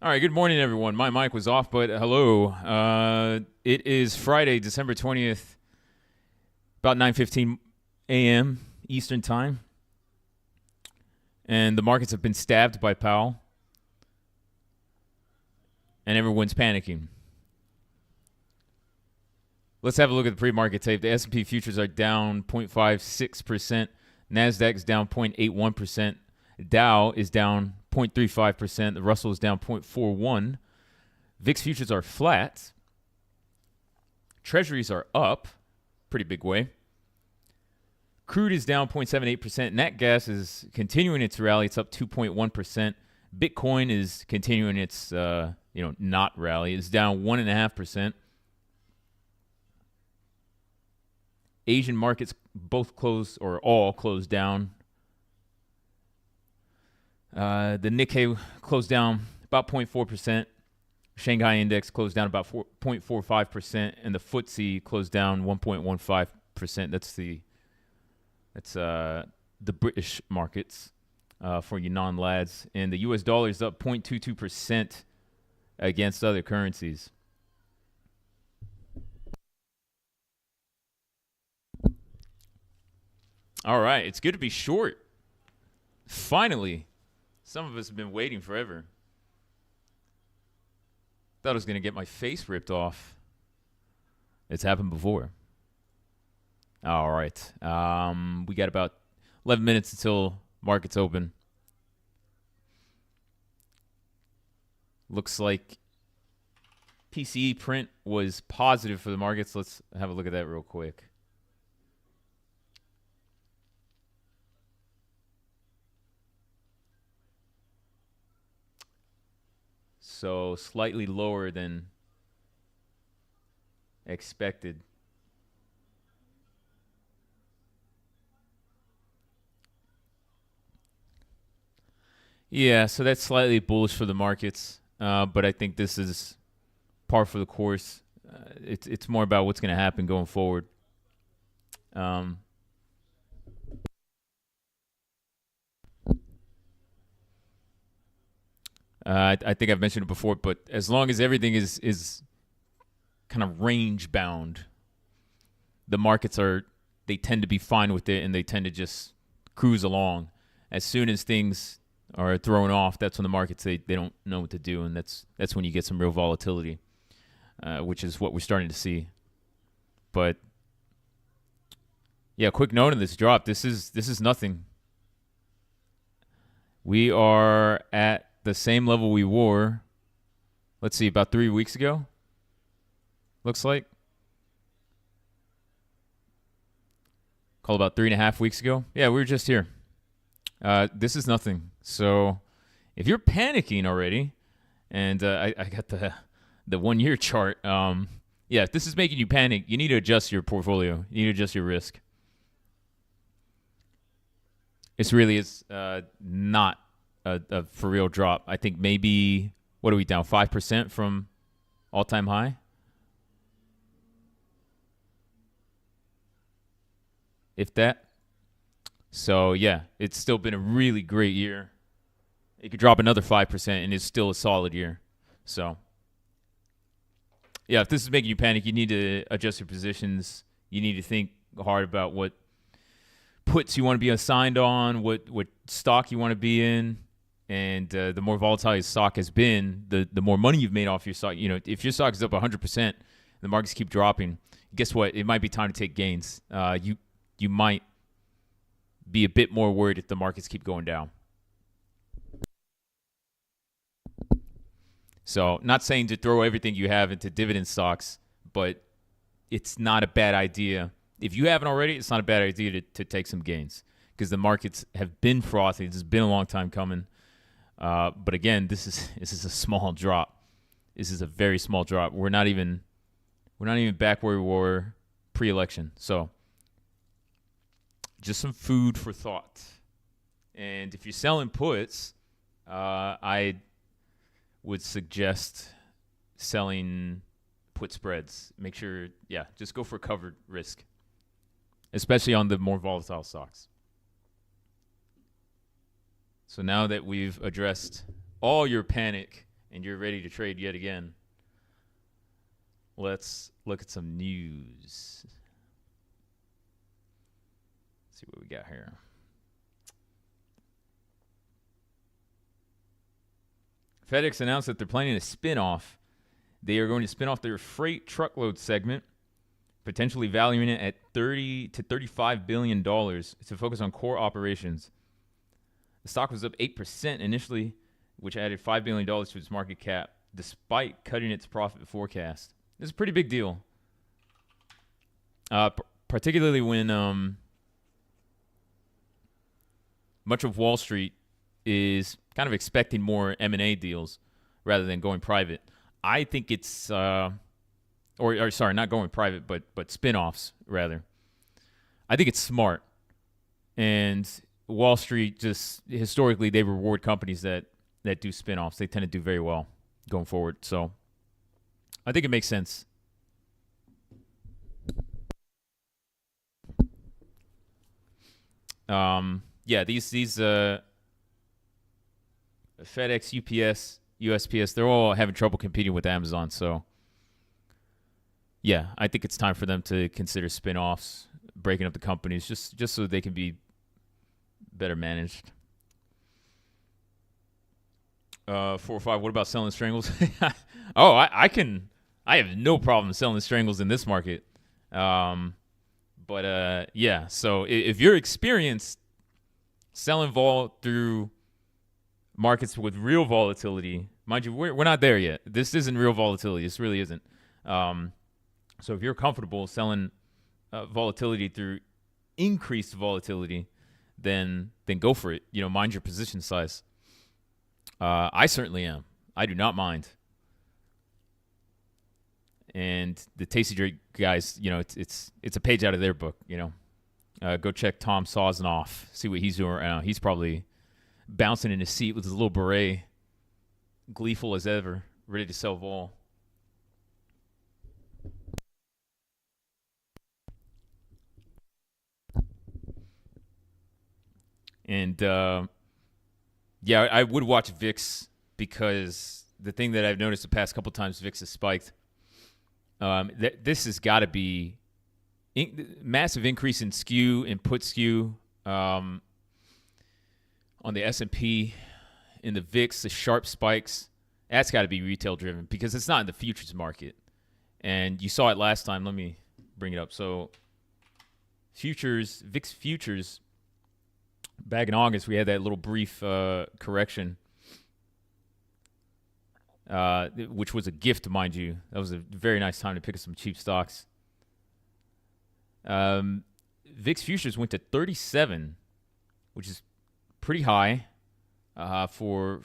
All right, good morning, everyone. My mic was off, but hello. It is Friday, December 20th, about 9:15 a.m. Eastern Time, and the markets have been stabbed by Powell, and everyone's panicking. Let's have a look at the pre-market tape. The S&P futures are down 0.56%. NASDAQ's down 0.81%. Dow is down 0.35%. The Russell is down 0.41%. VIX futures are flat. Treasuries are up, pretty big way. Crude is down 0.78%. Nat gas is continuing its rally. It's up 2.1%. Bitcoin is continuing its not rally. It's down 1.5%. Asian markets both closed or all closed down. The Nikkei closed down about 0.4%. Shanghai index closed down about 0.45%, and the FTSE closed down 1.15%. That's the British markets for you non-lads. And the U.S. dollar is up 0.22% against other currencies. All right, it's good to be short. Finally, some of us have been waiting forever. Thought I was going to get my face ripped off. It's happened before. All right. We got about 11 minutes until markets open. Looks like PCE print was positive for the markets. Let's have a look at that real quick. So slightly lower than expected. Yeah, so that's slightly bullish for the markets, but I think this is par for the course. It's more about what's going to happen going forward. I think I've mentioned it before, but as long as everything is kind of range bound, the markets they tend to be fine with it, and they tend to just cruise along. As soon as things are thrown off, that's when the markets they don't know what to do, and that's when you get some real volatility, which is what we're starting to see. But yeah, quick note on this drop. This is nothing. We are at the same level we were, let's see, about 3 weeks ago, looks like. Call about 3.5 weeks ago. Yeah, we were just here. This is nothing. So if you're panicking already, and I got the 1 year chart, if this is making you panic, you need to adjust your portfolio. You need to adjust your risk. This really is not a for real drop. I think maybe, what are we down, 5% from all-time high? If that. So, yeah, it's still been a really great year. It could drop another 5%, and it's still a solid year. So, yeah, if this is making you panic, you need to adjust your positions. You need to think hard about what puts you want to be assigned on, what stock you want to be in. And the more volatile your stock has been, the more money you've made off your stock. You know, if your stock is up 100%, the markets keep dropping, guess what? It might be time to take gains. You might be a bit more worried if the markets keep going down. So, not saying to throw everything you have into dividend stocks, but it's not a bad idea. If you haven't already, it's not a bad idea to take some gains, because the markets have been frothy. This has been a long time coming. But again, this is a small drop. This is a very small drop. We're not even back where we were pre-election. So just some food for thought. And if you're selling puts, I would suggest selling put spreads. Make sure, just go for covered risk, especially on the more volatile stocks. So now that we've addressed all your panic and you're ready to trade yet again, let's look at some news. Let's see what we got here. FedEx announced that they're planning a spin-off. They are going to spin off their freight truckload segment, potentially valuing it at $30 to $35 billion to focus on core operations. The stock was up 8% initially, which added $5 billion to its market cap, despite cutting its profit forecast. This is a pretty big deal, particularly when much of Wall Street is kind of expecting more M&A deals rather than going private. I think it's, sorry, not going private, but spin-offs rather. I think it's smart. And Wall Street just, historically, they reward companies that do spin-offs. They tend to do very well going forward. So I think it makes sense. These FedEx, UPS, USPS, they're all having trouble competing with Amazon. So, yeah, I think it's time for them to consider spin-offs, breaking up the companies, just so they can be better managed. 405, what about selling strangles? I have no problem selling strangles in this market. So if you're experienced selling vol through markets with real volatility, mind you, we're not there yet. This isn't real volatility. This really isn't. So if you're comfortable selling volatility through increased volatility, then go for it. Mind your position size. I certainly am. I do not mind. And the Tasty Drake guys, it's a page out of their book. Go check Tom Sosnoff, see what he's doing right now. He's probably bouncing in his seat with his little beret, gleeful as ever, ready to sell vol. And I would watch VIX, because the thing that I've noticed the past couple times VIX has spiked, this has got to be massive increase in skew, in put skew on the S&P, in the VIX, the sharp spikes. That's got to be retail driven, because it's not in the futures market. And you saw it last time. Let me bring it up. So VIX futures, back in August, we had that little brief correction, which was a gift, mind you. That was a very nice time to pick up some cheap stocks. VIX futures went to 37, which is pretty high for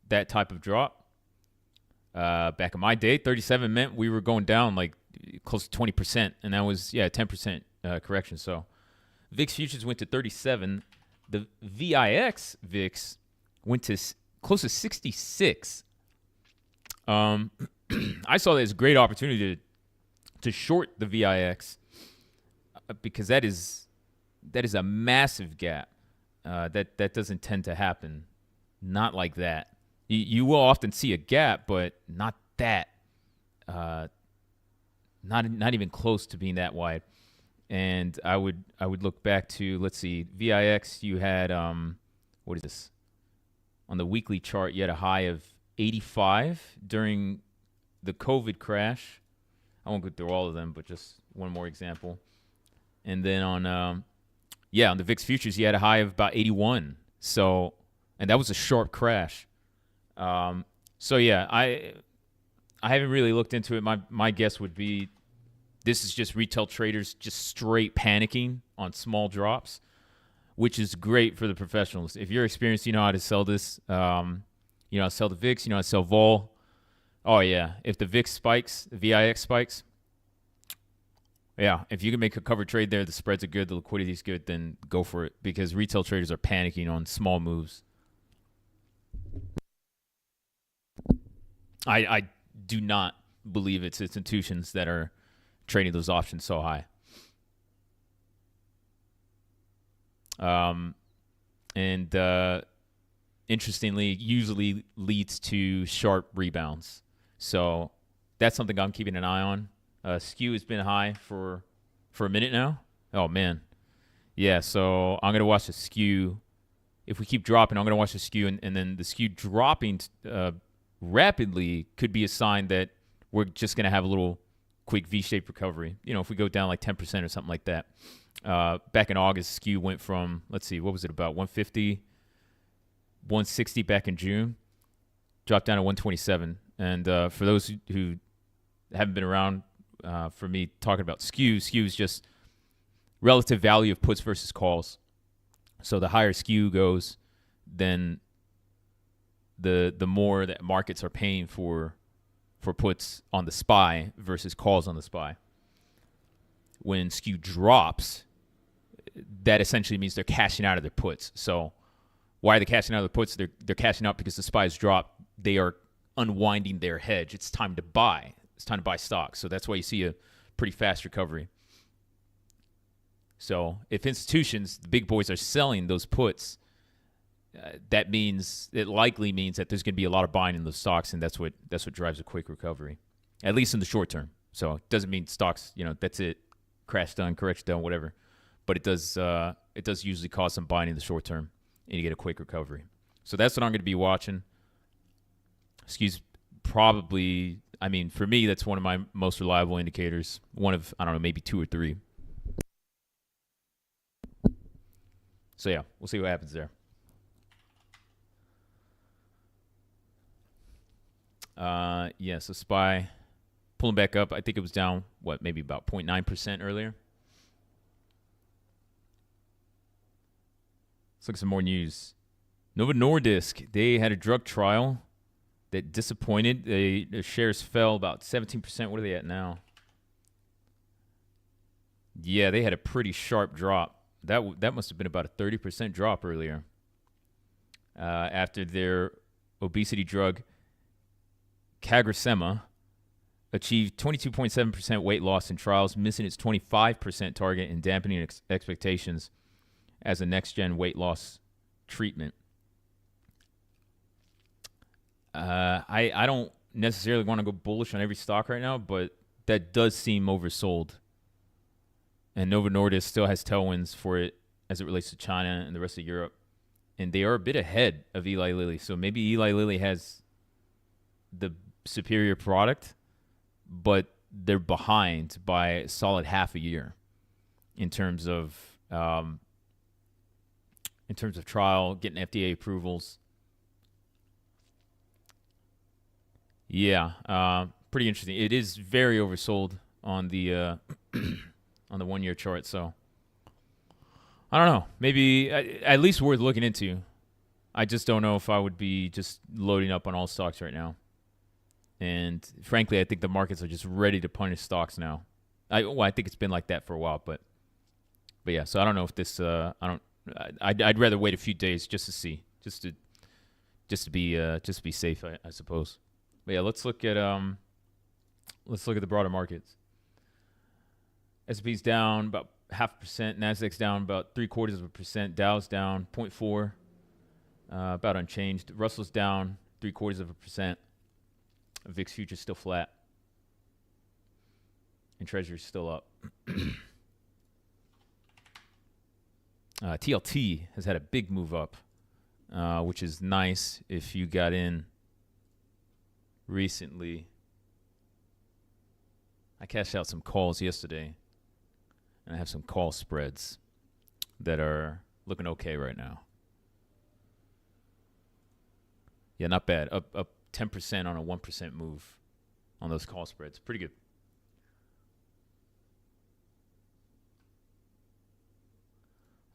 that type of drop. Back in my day, 37 meant we were going down like close to 20%, and that was 10% correction. So VIX futures went to 37. The VIX VIX went to close to 66. I saw that as a great opportunity to short the VIX, because that is a massive gap. That doesn't tend to happen. Not like that. You will often see a gap, but not that. Not even close to being that wide. And I would look back to, let's see, VIX. You had what is this? On the weekly chart, you had a high of 85 during the COVID crash. I won't go through all of them, but just one more example. And then on the VIX futures, you had a high of about 81. So, and that was a sharp crash. I haven't really looked into it. My guess would be this is just retail traders just straight panicking on small drops, which is great for the professionals. If you're experienced, you know how to sell this. You know how to sell the VIX. You know how to sell vol. Oh, yeah. If the VIX spikes, the VIX spikes, if you can make a cover trade there, the spreads are good, the liquidity is good, then go for it, because retail traders are panicking on small moves. I do not believe it's institutions that are trading those options so high. interestingly, usually leads to sharp rebounds. So that's something I'm keeping an eye on. Skew has been high for a minute now. Oh man, yeah. So I'm gonna watch the skew. If we keep dropping, I'm gonna watch the skew, and then the skew dropping rapidly could be a sign that we're just gonna have a little quick V-shaped recovery. If we go down like 10% or something like that. Back in August, skew went from, let's see, what was it, about 150, 160 back in June, dropped down to 127. And for those who haven't been around for me talking about skew is just relative value of puts versus calls. So the higher skew goes, then the more that markets are paying for puts on the SPY versus calls on the SPY. When skew drops, that essentially means they're cashing out of their puts. So why are they cashing out of the puts? They're cashing out because the SPY's dropped. They are unwinding their hedge. It's time to buy. It's time to buy stocks. So that's why you see a pretty fast recovery. So if institutions, the big boys, are selling those puts, it likely means that there's going to be a lot of buying in those stocks, and that's what drives a quick recovery, at least in the short term. So it doesn't mean stocks, that's it, crash done, correction done, whatever. But it does usually cause some buying in the short term, and you get a quick recovery. So that's what I'm going to be watching. Probably, for me, that's one of my most reliable indicators. One of, I don't know, maybe two or three. So yeah, we'll see what happens there. So SPY pulling back up. I think it was down, maybe about 0.9% earlier. Let's look at some more news. Novo Nordisk, they had a drug trial that disappointed. The shares fell about 17%. What are they at now? Yeah, they had a pretty sharp drop. That must have been about a 30% drop earlier. After their obesity drug CagriSema achieved 22.7% weight loss in trials, missing its 25% target and dampening expectations as a next-gen weight loss treatment. I don't necessarily want to go bullish on every stock right now, but that does seem oversold. And Novo Nordisk still has tailwinds for it as it relates to China and the rest of Europe. And they are a bit ahead of Eli Lilly. So maybe Eli Lilly has the superior product, but they're behind by a solid half a year in terms of trial, getting FDA approvals. Yeah, pretty interesting. It is very oversold on the on the 1 year chart. So I don't know. Maybe at least worth looking into. I just don't know if I would be just loading up on all stocks right now. And frankly, I think the markets are just ready to punish stocks now. I think it's been like that for a while, but yeah. So I don't know if this. I'd rather wait a few days just to see, just to be safe, I suppose. But yeah, let's look at the broader markets. S&P's down about 0.5%. Nasdaq's down about 0.75%. Dow's down 0.4%, about unchanged. Russell's down 0.75%. VIX future's still flat, and Treasury's still up. TLT has had a big move up, which is nice if you got in recently. I cashed out some calls yesterday, and I have some call spreads that are looking okay right now. Yeah, not bad. Up 10% on a 1% move on those call spreads. Pretty good.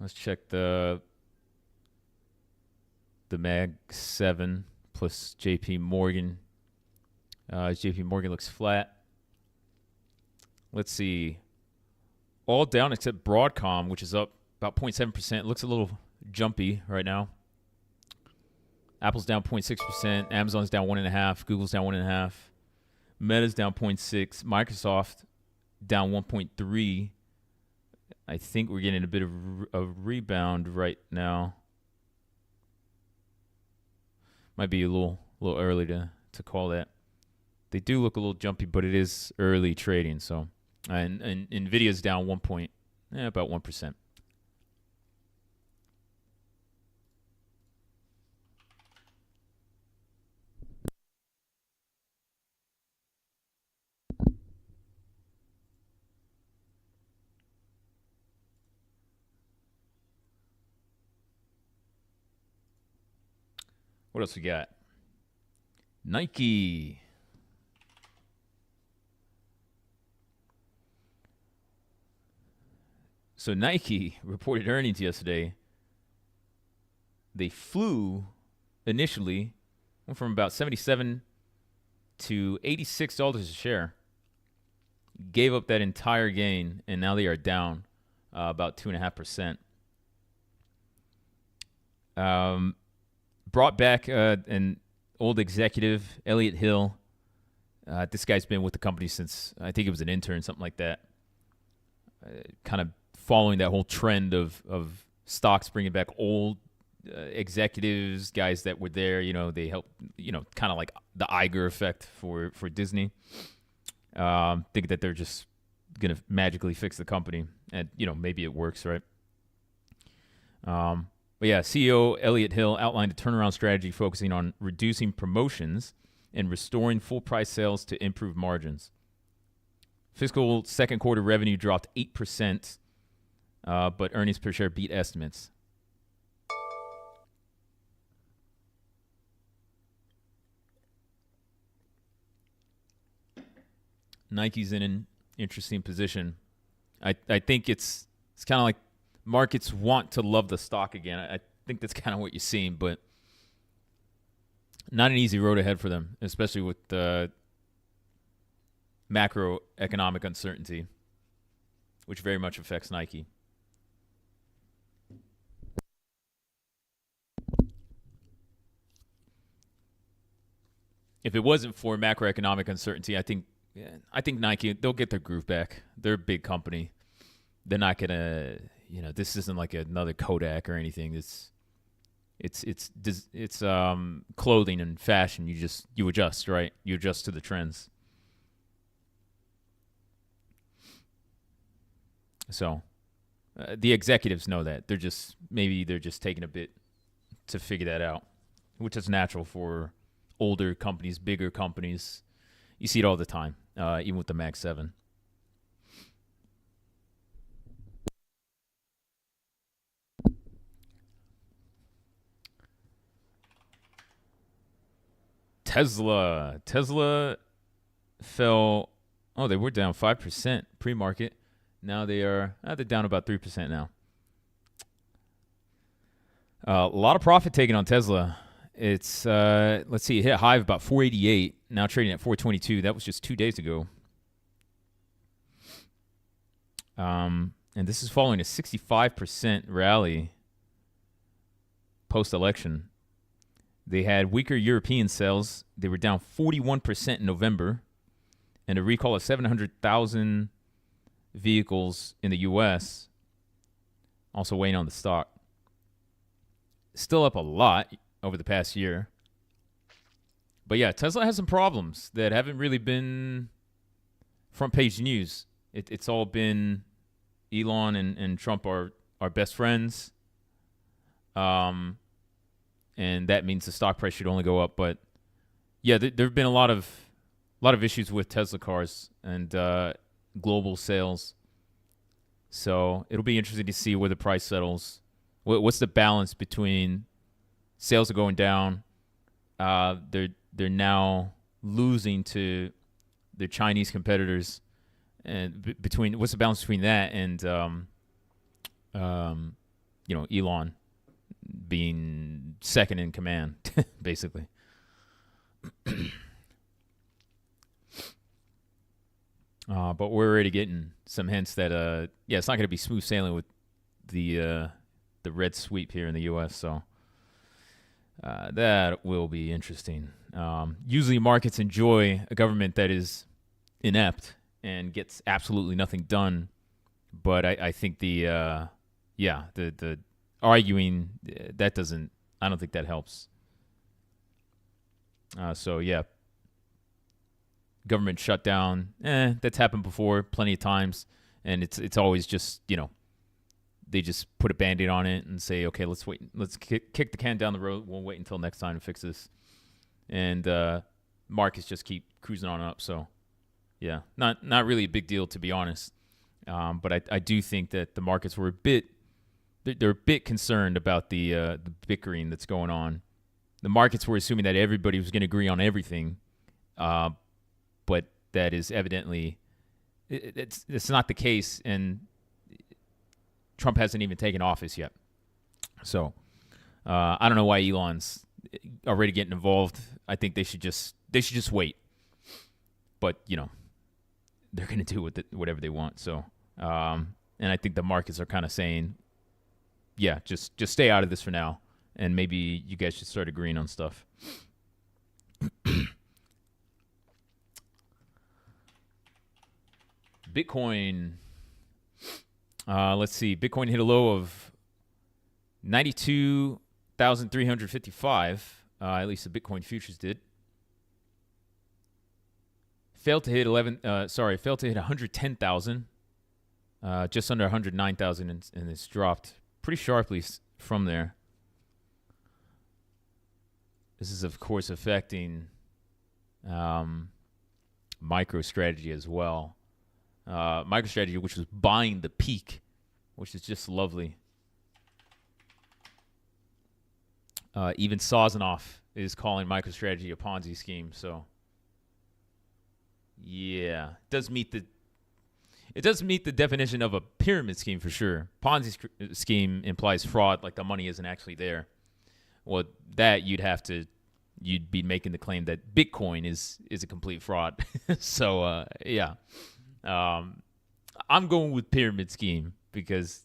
Let's check the Mag 7 plus JP Morgan. JP Morgan looks flat. Let's see. All down except Broadcom, which is up about 0.7%. Looks a little jumpy right now. Apple's down 0.6%. Amazon's down 1.5%. Google's down 1.5%. Meta's down 0.6%. Microsoft down 1.3%. I think we're getting a bit of a rebound right now. Might be a little early to call that. They do look a little jumpy, but it is early trading. So, and Nvidia's down about 1%. What else we got? Nike. So Nike reported earnings yesterday. They flew initially, went from about $77 to $86 a share. Gave up that entire gain, and now they are down about 2.5%. Brought back an old executive, Elliott Hill. This guy's been with the company since, I think it was an intern, something like that. Kind of following that whole trend of stocks bringing back old executives, guys that were there. They helped, kind of like the Iger effect for Disney. Think that they're just going to magically fix the company. And, maybe it works, right? But yeah, CEO Elliott Hill outlined a turnaround strategy focusing on reducing promotions and restoring full price sales to improve margins. Fiscal second quarter revenue dropped 8%, but earnings per share beat estimates. Nike's in an interesting position. I think it's kind of like markets want to love the stock again. I think that's kind of what you're seeing, but not an easy road ahead for them, especially with the macroeconomic uncertainty, which very much affects Nike. If it wasn't for macroeconomic uncertainty, I think Nike, they'll get their groove back. They're a big company. They're not gonna, this isn't like another Kodak or anything. It's clothing and fashion. You adjust, right? You adjust to the trends. So the executives know that. They're just taking a bit to figure that out, which is natural for older companies, bigger companies. You see it all the time, even with the Mag 7. Tesla fell. Oh, they were down 5% pre-market. Now they're down about 3% now. A lot of profit taken on Tesla. It's let's see, it hit a high of about 488. Now trading at 422. That was just 2 days ago. And this is following a 65% rally post-election. They had weaker European sales. They were down 41% in November, and a recall of 700,000 vehicles in the U.S. also weighing on the stock. Still up a lot over the past year. But yeah, Tesla has some problems that haven't really been front page news. It's all been Elon and Trump are best friends. And that means the stock price should only go up. But yeah, there have been a lot of issues with Tesla cars and global sales. So it'll be interesting to see where the price settles. What's the balance between sales are going down? They're now losing to their Chinese competitors, and what's the balance between that and Elon being second in command, basically. But we're already getting some hints that it's not going to be smooth sailing with the red sweep here in the U.S. So that will be interesting. Usually, markets enjoy a government that is inept and gets absolutely nothing done. But I think the arguing that doesn't. I don't think that helps. So yeah, government shutdown. That's happened before plenty of times, and it's always just they just put a band-aid on it and say, okay, let's wait, let's kick the can down the road. We'll wait until next time to fix this, and markets just keep cruising on up. So yeah, not really a big deal, to be honest. But I do think that the markets were they're a bit concerned about the bickering that's going on. The markets were assuming that everybody was going to agree on everything, but that is evidently it's not the case, and Trump hasn't even taken office yet. So I don't know why Elon's already getting involved. I think they should just wait. But they're going to do whatever they want. So and I think the markets are kind of saying, yeah, just stay out of this for now, and maybe you guys should start agreeing on stuff. Bitcoin. Let's see. Bitcoin hit a low of 92,355. At least the Bitcoin futures did. Failed to hit 110,000. Just under 109,000, and it's dropped pretty sharply from there. This is, of course, affecting MicroStrategy as well. MicroStrategy, which was buying the peak, which is just lovely. Even Sazonov is calling MicroStrategy a Ponzi scheme. So, yeah, it does meet the definition of a pyramid scheme for sure. Ponzi scheme implies fraud, like the money isn't actually there. Well, that you'd be making the claim that Bitcoin is a complete fraud. So, yeah. I'm going with pyramid scheme because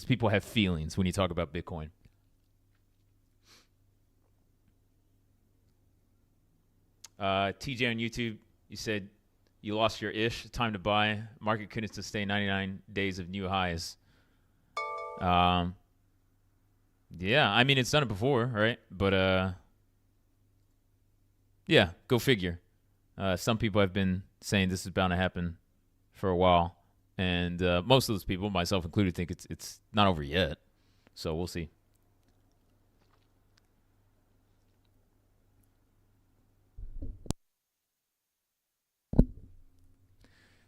people have feelings when you talk about Bitcoin. TJ on YouTube, you said you lost your ish. Time to buy. Market couldn't sustain 99 days of new highs. Yeah, I mean, it's done it before, right? But yeah, go figure. Some people have been saying this is bound to happen for a while, and most of those people, myself included, think it's not over yet. So we'll see.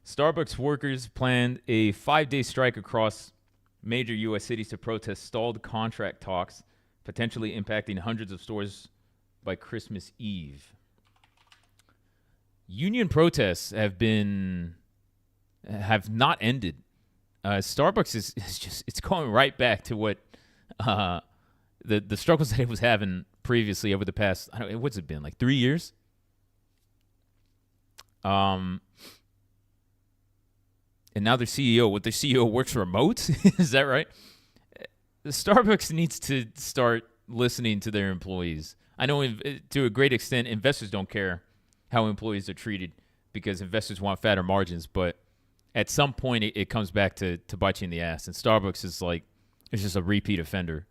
Starbucks workers planned a 5-day strike across major U.S. cities to protest stalled contract talks, potentially impacting hundreds of stores by Christmas Eve. Union protests have not ended. Starbucks is just, it's going right back to what the struggles that it was having previously over the past, what's it been, like 3 years? And now their CEO works remote. Is that right? Starbucks needs to start listening to their employees. I know to a great extent, investors don't care how employees are treated because investors want fatter margins. But at some point, it comes back to bite you in the ass. And Starbucks is like, it's just a repeat offender.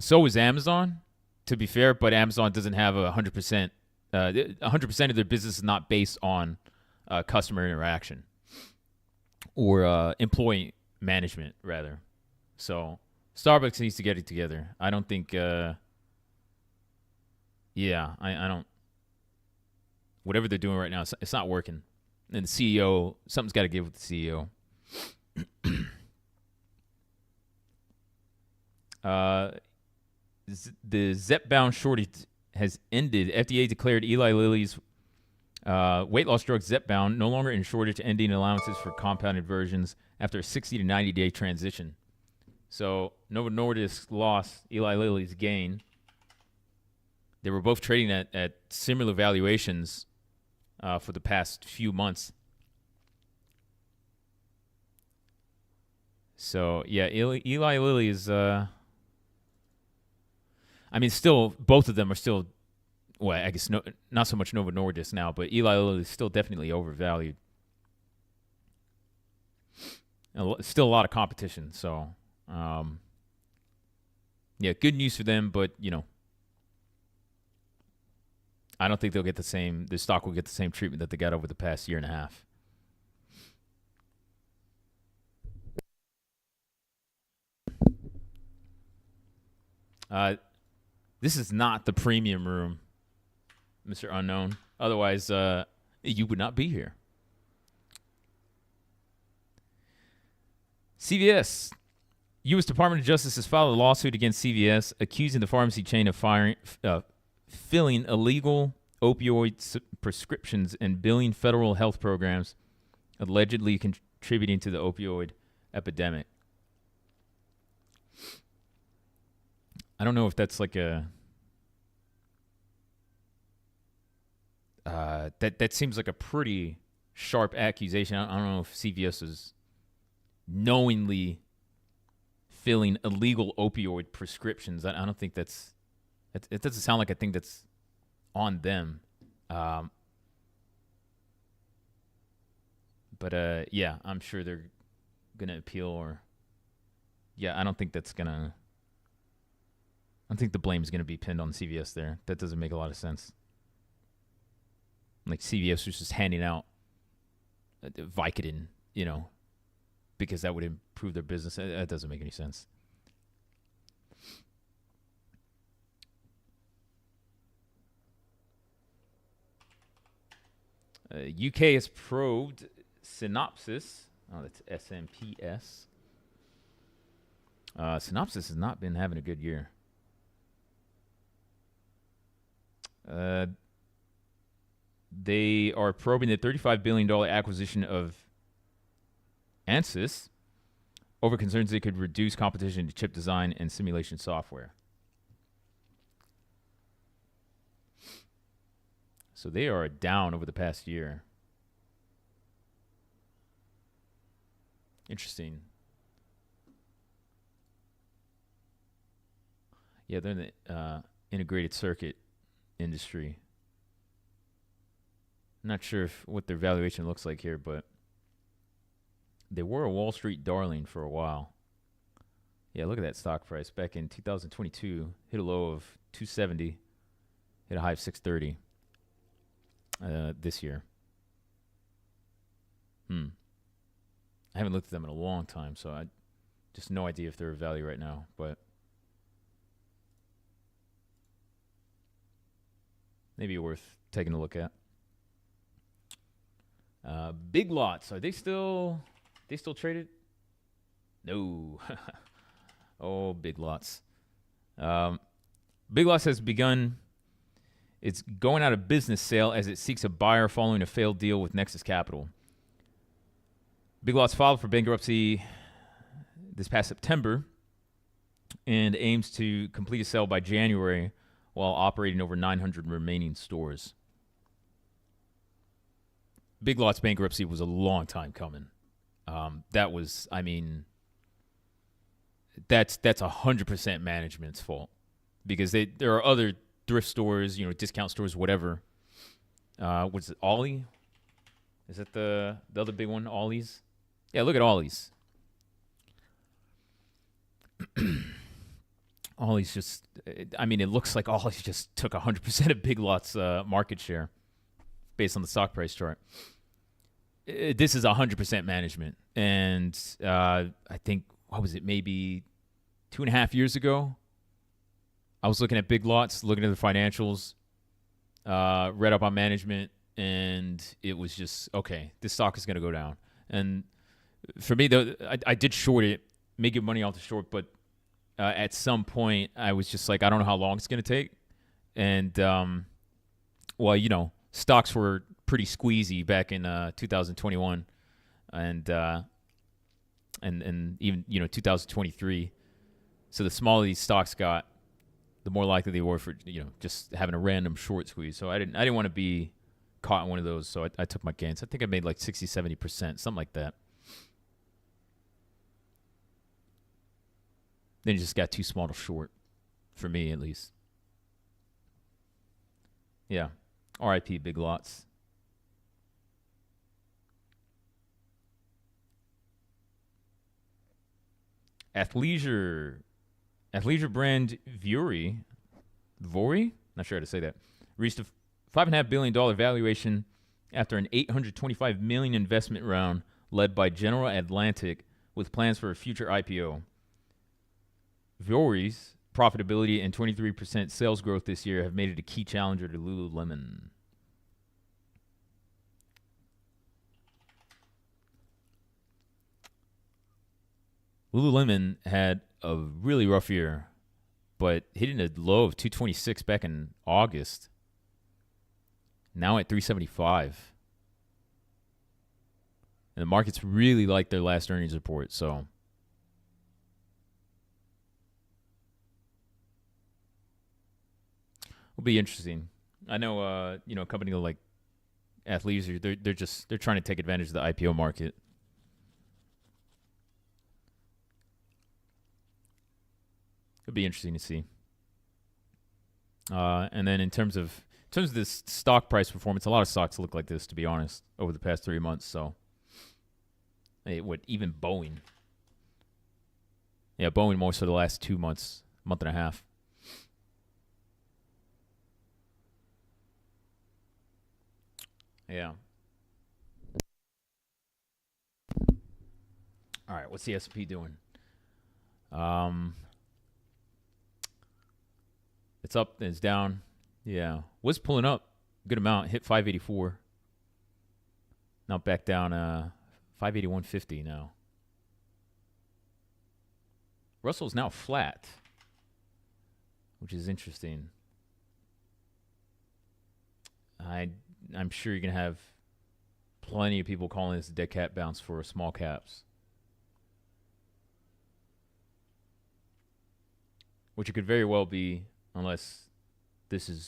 So is Amazon, to be fair, but Amazon doesn't have 100%. 100% of their business is not based on customer interaction or employee management, rather. So Starbucks needs to get it together. I don't think, I don't, whatever they're doing right now, it's not working. And the CEO, something's got to give with the CEO. The Zepbound shortage has ended. FDA declared Eli Lilly's weight loss drug Zepbound no longer in shortage, ending allowances for compounded versions after a 60 to 90 day transition. So Novo Nordisk lost, Eli Lilly's gain. They were both trading at similar valuations for the past few months. So yeah, Eli Lilly is. I mean, still both of them are still. Well, I guess not so much Novo Nordisk now, but Eli Lilly is still definitely overvalued. Still a lot of competition, so yeah, good news for them, but I don't think they'll get the same. The stock will get the same treatment that they got over the past year and a half. This is not the premium room, Mr. Unknown. Otherwise, you would not be here. CVS. U.S. Department of Justice has filed a lawsuit against CVS, accusing the pharmacy chain of filling illegal opioid prescriptions and billing federal health programs, allegedly contributing to the opioid epidemic. I don't know if that's like a that seems like a pretty sharp accusation. I don't know if CVS is knowingly filling illegal opioid prescriptions. I don't think it doesn't sound like a thing that's on them. But yeah, I'm sure they're gonna appeal. Or yeah, I don't think the blame is gonna be pinned on CVS there. That doesn't make a lot of sense. Like CVS was just handing out Vicodin, because that would improve their business. That doesn't make any sense. UK has probed Synopsys. Oh, that's SMPS. Synopsys has not been having a good year. They are probing the $35 billion acquisition of Ansys over concerns they could reduce competition to chip design and simulation software. So they are down over the past year. Interesting. Yeah, they're in the integrated circuit industry. Not sure what their valuation looks like here, but they were a Wall Street darling for a while. Yeah, look at that stock price. Back in 2022, hit a low of 270, hit a high of 630 this year. I haven't looked at them in a long time, so I just no idea if they're a value right now, but maybe worth taking a look at. Big Lots, are they still traded? No. Oh, Big Lots. Big Lots has begun its going out of business sale as it seeks a buyer following a failed deal with Nexus Capital. Big Lots filed for bankruptcy this past September and aims to complete a sale by January while operating over 900 remaining stores. Big Lots bankruptcy was a long time coming. That was, that's 100% management's fault, because there are other thrift stores, discount stores, whatever. What's it, Ollie? Is that the other big one, Ollie's? Yeah, look at Ollie's. Ollie's just, it looks like Ollie's just took 100% of Big Lots market share based on the stock price chart. This is 100% management. And I think, what was it, maybe 2.5 years ago, I was looking at Big Lots, looking at the financials, read up on management, and it was just, okay, this stock is going to go down. And for me, though, I did short it, make good money off the short, but at some point, I was just like, I don't know how long it's going to take. And, stocks were pretty squeezy back in 2021 and even 2023. So the smaller these stocks got, the more likely they were for just having a random short squeeze. So I didn't want to be caught in one of those. So I took my gains. I think I made like 60-70%, something like that. Then it just got too small to short, for me at least. Yeah. RIP Big Lots. Athleisure brand Vuori, not sure how to say that, reached $5.5 billion valuation after an $825 million investment round led by General Atlantic with plans for a future IPO. Vuory's profitability and 23% sales growth this year have made it a key challenger to Lululemon. Lululemon had a really rough year, but hitting a low of 226 back in August. Now at 375. And the markets really like their last earnings report, so it'll be interesting. I know a company like Athleisure, they're trying to take advantage of the IPO market. It'll be interesting to see. And then in terms of this stock price performance, a lot of stocks look like this, to be honest, over the past 3 months. So, even Boeing? Yeah, Boeing more so the last 2 months, month and a half. Yeah. All right, what's the S&P doing? It's up, then it's down. Yeah, was pulling up a good amount. Hit 584. Now back down 581.50 now. Russell's now flat, which is interesting. I'm sure you're gonna have plenty of people calling this a dead cat bounce for small caps, which it could very well be, unless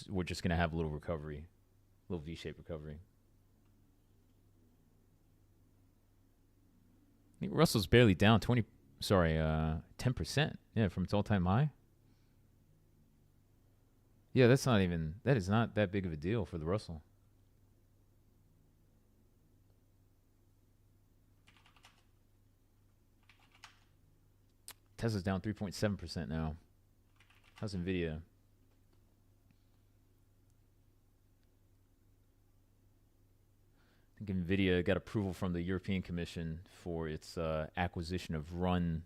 we're just gonna have a little recovery, a little V-shaped recovery. I think Russell's barely down 10%. Yeah, from its all-time high. Yeah, that is not that big of a deal for the Russell. Tesla's down 3.7% now. How's Nvidia? I think Nvidia got approval from the European Commission for its acquisition of Run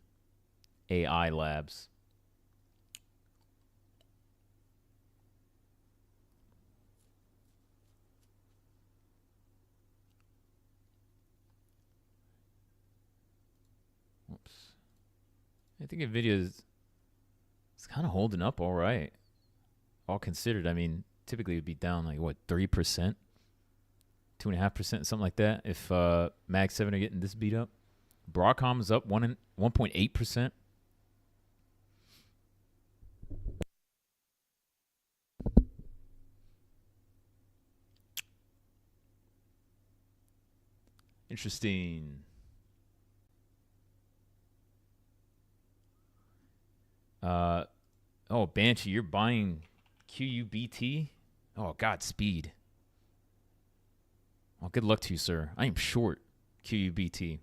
AI Labs. Oops. I think Nvidia is kind of holding up all right, all considered. I mean, typically it would be down like, what, 3%? 2.5%, something like that, if Mag 7 are getting this beat up. Broadcom is up 1.8%. Interesting. Banshee, you're buying QUBT? Oh, Godspeed. Well, good luck to you, sir. I am short QUBT.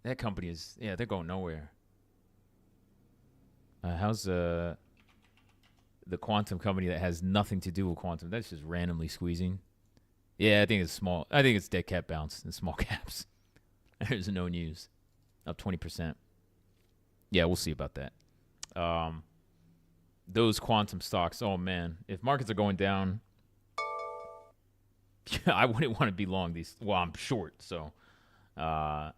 That company is, they're going nowhere. How's the quantum company that has nothing to do with quantum? That's just randomly squeezing. Yeah, I think it's small. I think it's dead cat bounce in small caps. There's no news. Up 20%. Yeah, we'll see about that. Those quantum stocks, oh man. If markets are going down, I wouldn't want to be long these. Well, I'm short, so. Yeah,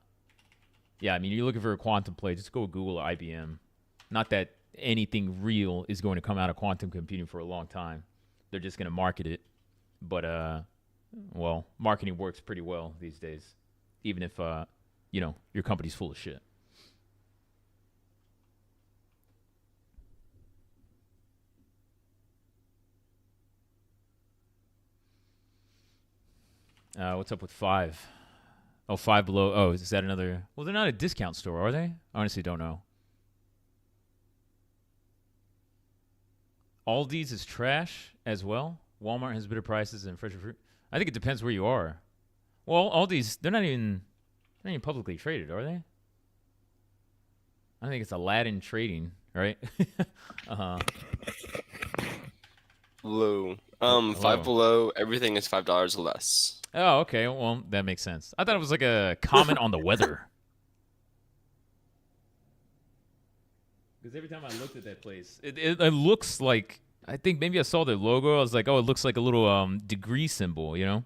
I mean, you're looking for a quantum play, just go Google or IBM. Not that anything real is going to come out of quantum computing for a long time. They're just going to market it. But, well, marketing works pretty well these days, even if, your company's full of shit. What's up with Five? Oh, Five Below. Oh, is that another? Well, they're not a discount store, are they? I honestly don't know. Aldi's is trash as well. Walmart has better prices than Fresh Fruit. I think it depends where you are. Well, Aldi's, they're not even publicly traded, are they? I think it's Aladdin Trading, right? Below. Five Hello. Below, everything is $5 or less. Oh, okay. Well, that makes sense. I thought it was like a comment on the weather. Because every time I looked at that place, it looks like I think maybe I saw their logo. I was like, oh, it looks like a little degree symbol, you know?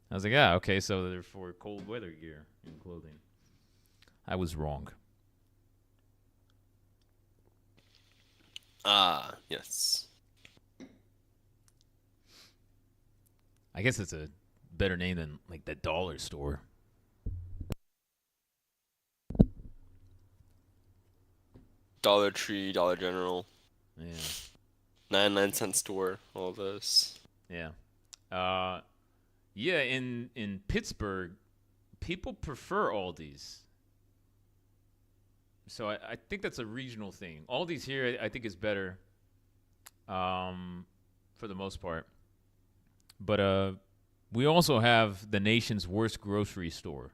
I was like, ah, okay, so they're for cold weather gear and clothing. I was wrong. Ah, yes. I guess it's a better name than like the dollar store. Dollar Tree, Dollar General, Yeah, 99-cent store, all this. yeah, uh, yeah. In Pittsburgh, people prefer Aldi's, so I think that's a regional thing. Aldi's here, I think, is better, for the most part. But we also have the nation's worst grocery store,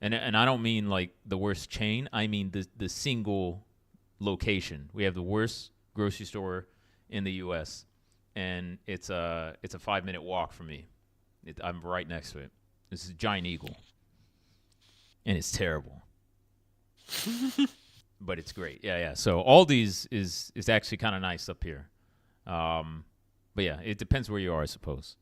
and I don't mean like the worst chain. I mean the single location. We have the worst grocery store in the U.S. and it's a 5 minute walk from me. I'm right next to it. This is Giant Eagle, and it's terrible, but it's great. Yeah, yeah. So Aldi's is actually kind of nice up here. Um, but yeah, it depends where you are, I suppose.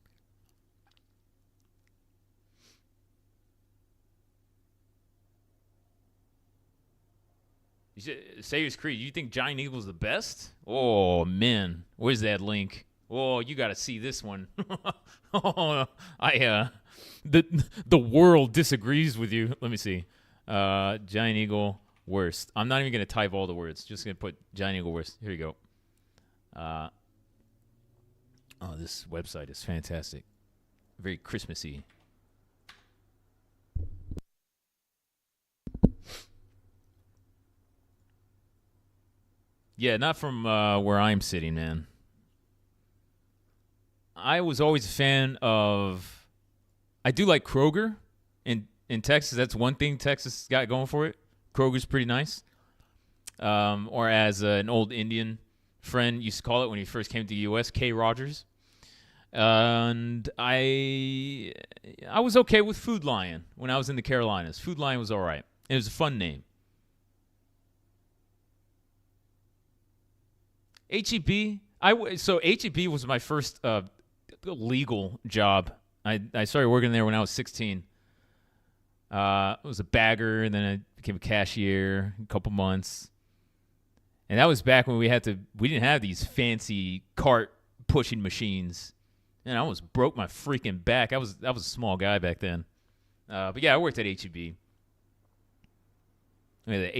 You said Sayers Creek. You think Giant Eagle's the best? Oh man, where's that link? Oh, you got to see this one. Oh, the the world disagrees with you. Let me see. Giant Eagle worst. I'm not even gonna type all the words. Just gonna put Giant Eagle worst. Here you go. Uh, oh, this website is fantastic. Very Christmassy. Yeah, not from where I'm sitting, man. I was always a fan of. I do like Kroger in Texas. That's one thing Texas got going for it. Kroger's pretty nice. Or as an old Indian friend used to call it when he first came to the U.S., K. Rogers. And I was okay with Food Lion when I was in the Carolinas. Food Lion was all right. It was a fun name. HEB. So HEB was my first legal job. I started working there when I was 16. I was a bagger, and then I became a cashier a couple months. And that was back when we didn't have these fancy cart pushing machines. And I almost broke my freaking back. I was a small guy back then. But yeah, I worked at HEB. I mean,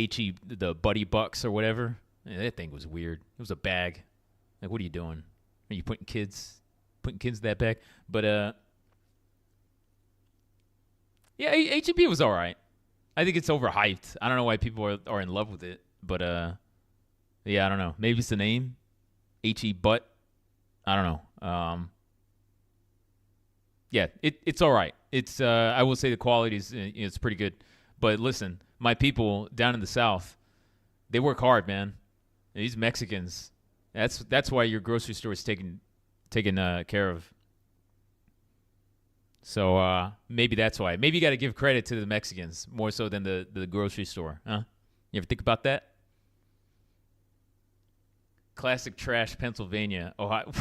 the Buddy Bucks or whatever. Yeah, that thing was weird. It was a bag. Like, what are you doing? Are you putting kids in that bag? But yeah, HEB was all right. I think it's overhyped. I don't know why people are in love with it, but yeah, I don't know. Maybe it's the name, HE Butt. I don't know. Yeah, it's all right. It's I will say the quality is it's pretty good. But listen, my people down in the South, they work hard, man. These Mexicans, that's why your grocery store is taken care of. So maybe that's why. Maybe you got to give credit to the Mexicans more so than the grocery store, huh? You ever think about that? Classic trash, Pennsylvania, Ohio.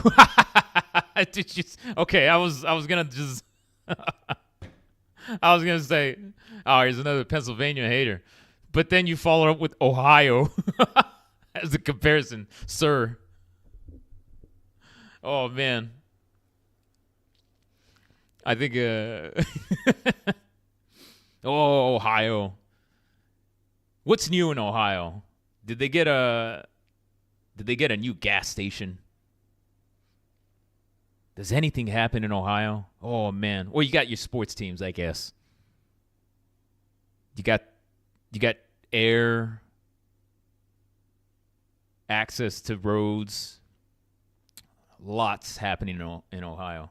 Did you, okay, I was gonna just I was gonna say, oh, here's another Pennsylvania hater, but then you follow up with Ohio as a comparison, sir. Oh man, I think oh, Ohio. What's new in Ohio? Did they get a did they get a new gas station? Does anything happen in Ohio? Oh man. Well, you got your sports teams, I guess. You got you got air, access to roads. Lots happening in Ohio.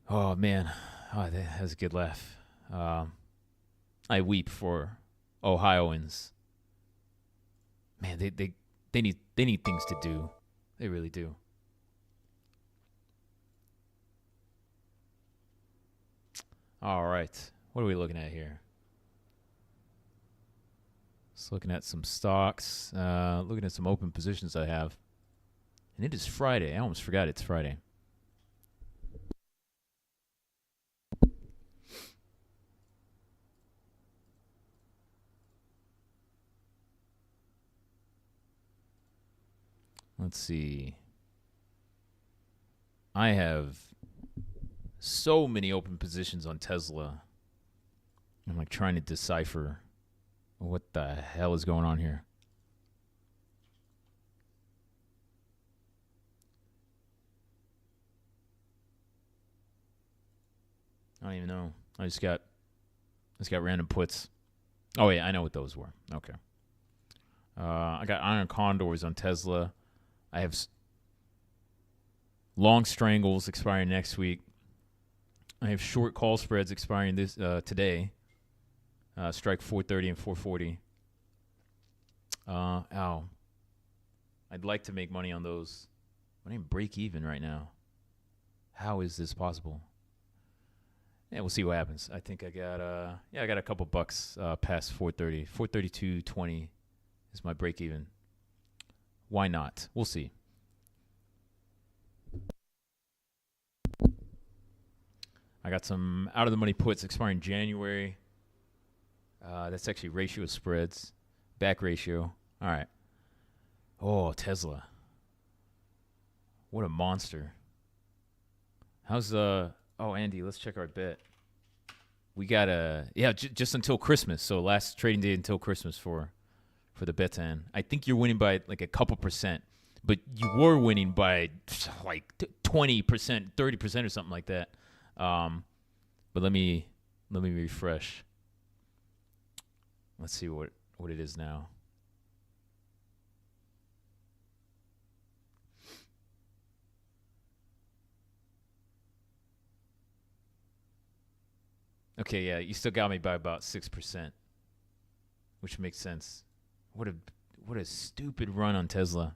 Oh man. Oh, that was a good laugh. I weep for Ohioans. Man, they need things to do. They really do. All right. What are we looking at here? Just looking at some stocks. Looking at some open positions I have. And it is Friday. I almost forgot it's Friday. Let's see. I have so many open positions on Tesla. I'm like trying to decipher what the hell is going on here. I don't even know. I just got random puts. Oh yeah, I know what those were. Okay. I got iron condors on Tesla. I have long strangles expiring next week. I have short call spreads expiring this today. Strike 430 and 440. Ow. I'd like to make money on those. I didn't break even right now. How is this possible? Yeah, we'll see what happens. I think I got a couple bucks past 430. 432.20 is my break even. Why not? We'll see. I got some out of the money puts expiring January. That's actually ratio of spreads. Back ratio. All right. Oh, Tesla. What a monster. How's Andy, let's check our bet. We got just until Christmas. So last trading day until Christmas for the Betan. I think you're winning by like a couple percent, but you were winning by like 20%, 30% or something like that. But let me refresh. Let's see what it is now. Okay, yeah, you still got me by about 6%, which makes sense. What a stupid run on Tesla.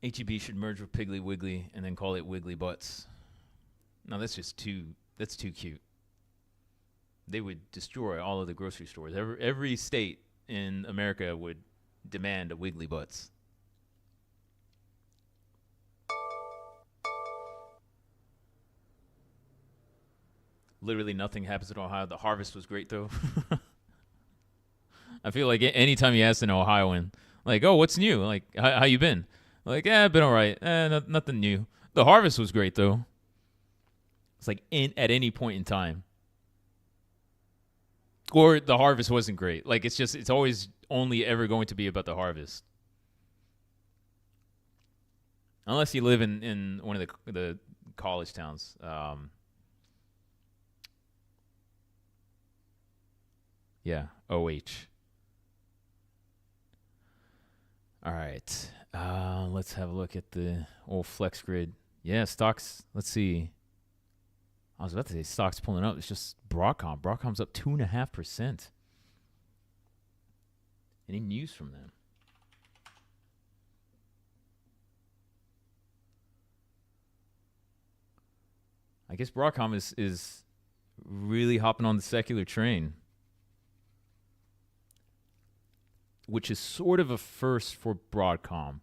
HEB should merge with Piggly Wiggly and then call it Wiggly Butts. No, that's too cute. They would destroy all of the grocery stores. Every state in America would demand a Wiggly Butts. Literally nothing happens in Ohio. The harvest was great, though. I feel like anytime you ask an Ohioan, like, oh, what's new? Like, how you been? Like, I've been all right. Nothing new. The harvest was great, though. It's like at any point in time. Or the harvest wasn't great. Like, it's always only ever going to be about the harvest. Unless you live in one of the college towns. Yeah, OH. All right. Let's have a look at the old flex grid. Yeah, stocks. Let's see. I was about to say stocks pulling up. It's just Broadcom. Broadcom's up 2.5%. Any news from them? I guess Broadcom is really hopping on the secular train, which is sort of a first for Broadcom.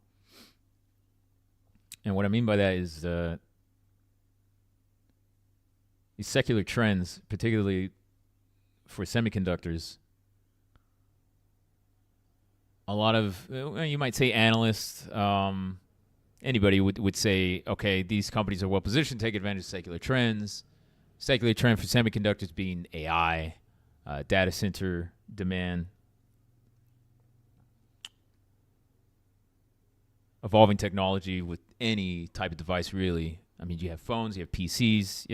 And what I mean by that is these secular trends, particularly for semiconductors, a lot of, you might say analysts, anybody would say, okay, these companies are well positioned to take advantage of secular trends. Secular trend for semiconductors being AI, data center demand, evolving technology with any type of device, really. I mean, you have phones, you have PCs,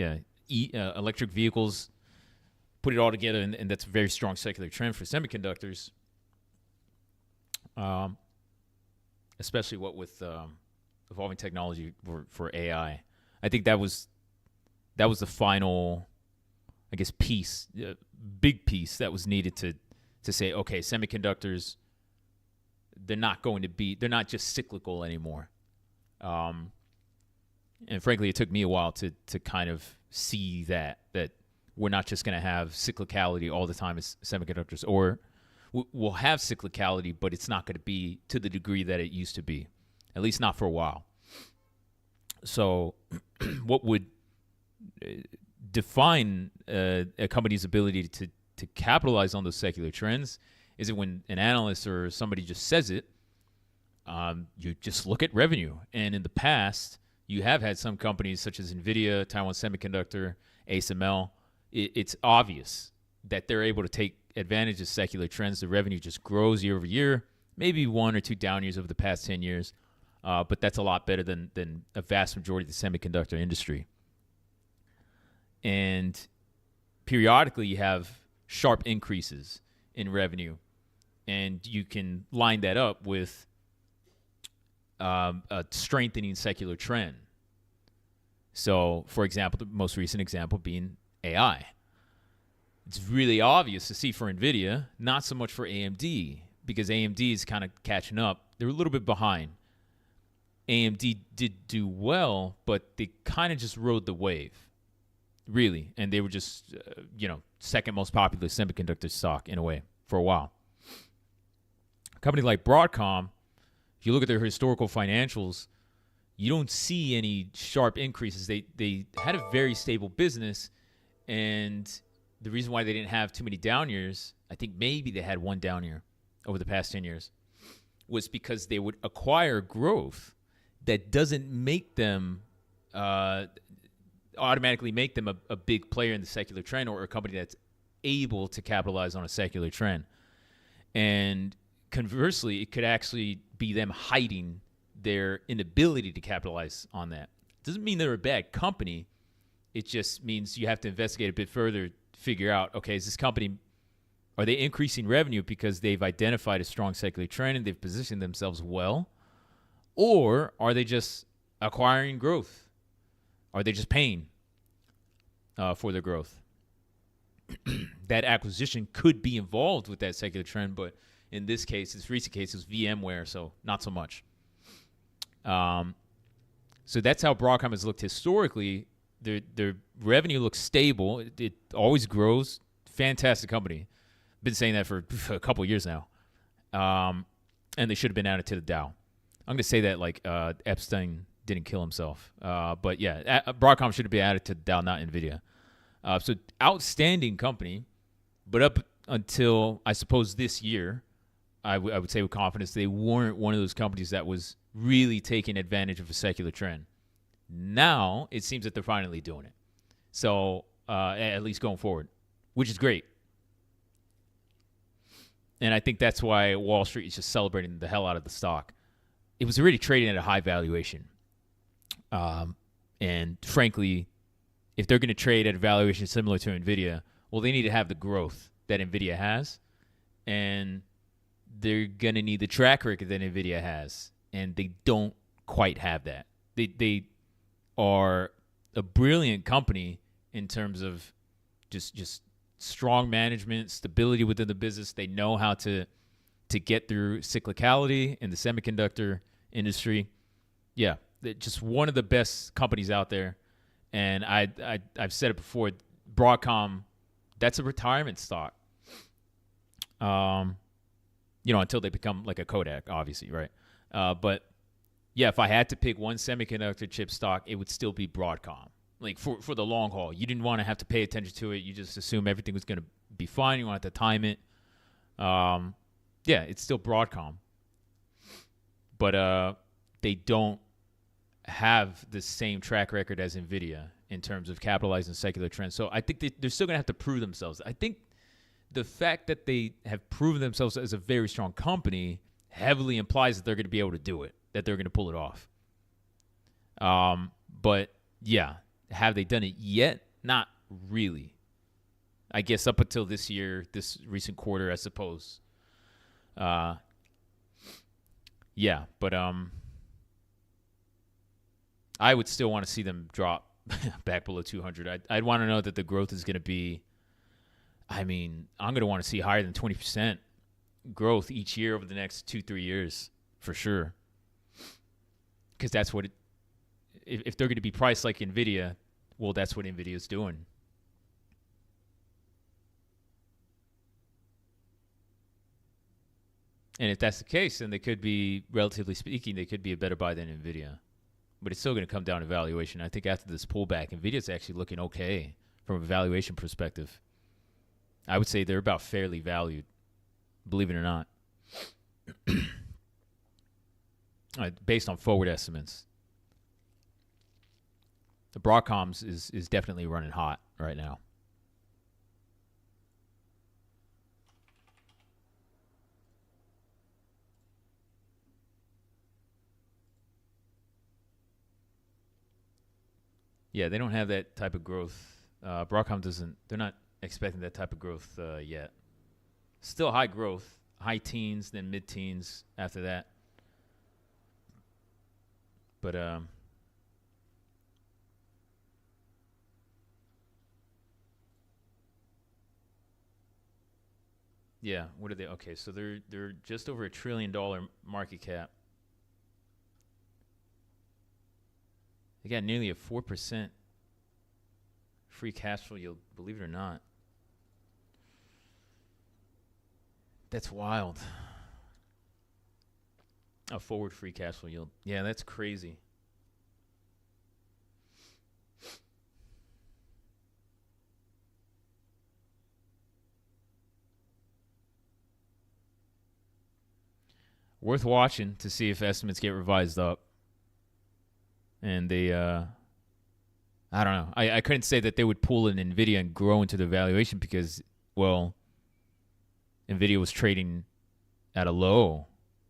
electric vehicles. Put it all together, and that's a very strong secular trend for semiconductors. Especially what with evolving technology for AI. I think that was the final, I guess, piece, big piece that was needed to say, okay, semiconductors, they're not just cyclical anymore. And frankly, it took me a while to kind of see that we're not just going to have cyclicality all the time as semiconductors, or we'll have cyclicality, but it's not going to be to the degree that it used to be, at least not for a while. So what would define a company's ability to capitalize on those secular trends is it when an analyst or somebody just says it, you just look at revenue. And in the past, you have had some companies such as NVIDIA, Taiwan Semiconductor, ASML. It's obvious that they're able to take advantage of secular trends. The revenue just grows year over year, maybe 1 or 2 down years over the past 10 years. But that's a lot better than a vast majority of the semiconductor industry. And periodically, you have sharp increases in revenue. And you can line that up with a strengthening secular trend. So, for example, the most recent example being AI. It's really obvious to see for NVIDIA, not so much for AMD, because AMD is kind of catching up. They're a little bit behind. AMD did do well, but they kind of just rode the wave, really. And they were just, second most popular semiconductor stock in a way for a while. A company like Broadcom, if you look at their historical financials, you don't see any sharp increases. They had a very stable business, and the reason why they didn't have too many down years, I think maybe they had one down year over the past 10 years, was because they would acquire growth that doesn't make them automatically make them a big player in the secular trend or a company that's able to capitalize on a secular trend. And conversely, it could actually be them hiding their inability to capitalize on that. Doesn't mean they're a bad company. It just means you have to investigate a bit further to figure out, okay, is this company, are they increasing revenue because they've identified a strong secular trend and they've positioned themselves well? Or are they just acquiring growth? Are they just paying for their growth? That acquisition could be involved with that secular trend, but in this case, this recent case, is VMware, so not so much. So that's how Broadcom has looked historically. Their revenue looks stable. It always grows. Fantastic company. Been saying that for a couple of years now. And they should have been added to the Dow. I'm going to say that like Epstein didn't kill himself. But yeah, Broadcom should have been added to the Dow, not NVIDIA. So outstanding company. But up until, I suppose, this year, I would say with confidence, they weren't one of those companies that was really taking advantage of a secular trend. Now, it seems that they're finally doing it. So, at least going forward, which is great. And I think that's why Wall Street is just celebrating the hell out of the stock. It was already trading at a high valuation. And frankly, if they're going to trade at a valuation similar to NVIDIA, well, they need to have the growth that NVIDIA has. And they're going to need the track record that NVIDIA has. And they don't quite have that. They are a brilliant company in terms of just strong management, stability within the business. They know how to get through cyclicality in the semiconductor industry. Yeah, they're just one of the best companies out there. And I've said it before, Broadcom, that's a retirement stock. Until they become like a Kodak, obviously, right? But yeah, if I had to pick one semiconductor chip stock, it would still be Broadcom. Like for the long haul, you didn't want to have to pay attention to it. You just assume everything was going to be fine. You want to time it. Yeah, it's still Broadcom. But they don't have the same track record as NVIDIA in terms of capitalizing secular trends. So I think they're still going to have to prove themselves. I think the fact that they have proven themselves as a very strong company heavily implies that they're going to be able to do it, that they're going to pull it off. But yeah, have they done it yet? Not really. I guess up until this year, this recent quarter, I suppose. Yeah, but I would still want to see them drop back below 200. I'd want to know that the growth is going to be, I mean, I'm going to want to see higher than 20% growth each year over the next 2-3 years for sure. Because that's what if they're going to be priced like NVIDIA, well, that's what NVIDIA is doing. And if that's the case, then they could be, relatively speaking, they could be a better buy than NVIDIA. But it's still going to come down to valuation. I think after this pullback, NVIDIA's actually looking okay from a valuation perspective. I would say they're about fairly valued, believe it or not. Based on forward estimates. The Broadcoms is definitely running hot right now. Yeah, they don't have that type of growth. Broadcom doesn't. They're not expecting that type of growth yet. Still high growth, high teens, then mid-teens after that. But yeah, what are they? Okay, so they're just over $1 trillion market cap. They got nearly a 4% free cash flow yield, believe it or not. That's wild. A forward free cash flow yield. Yeah, that's crazy. Worth watching to see if estimates get revised up. And they, I don't know. I couldn't say that they would pull in NVIDIA and grow into the valuation because, well, NVIDIA was trading at a low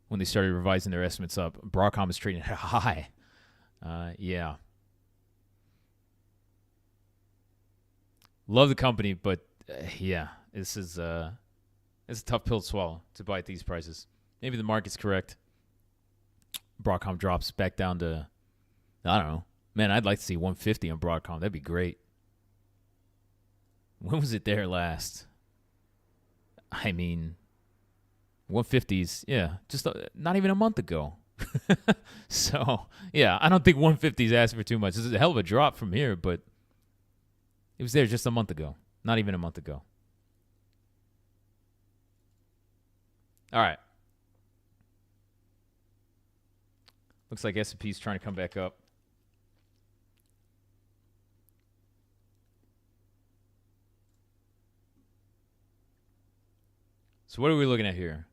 when they started revising their estimates up. Broadcom is trading at a high. Yeah. Love the company, but yeah, it's a tough pill to swallow to buy at these prices. Maybe the market's correct. Broadcom drops back down to, I don't know. Man, I'd like to see 150 on Broadcom. That'd be great. When was it there last? I mean, 150s, yeah, just not even a month ago. So, yeah, I don't think 150 is asking for too much. This is a hell of a drop from here, but it was there just a month ago. Not even a month ago. All right. Looks like S&P's trying to come back up. So what are we looking at here?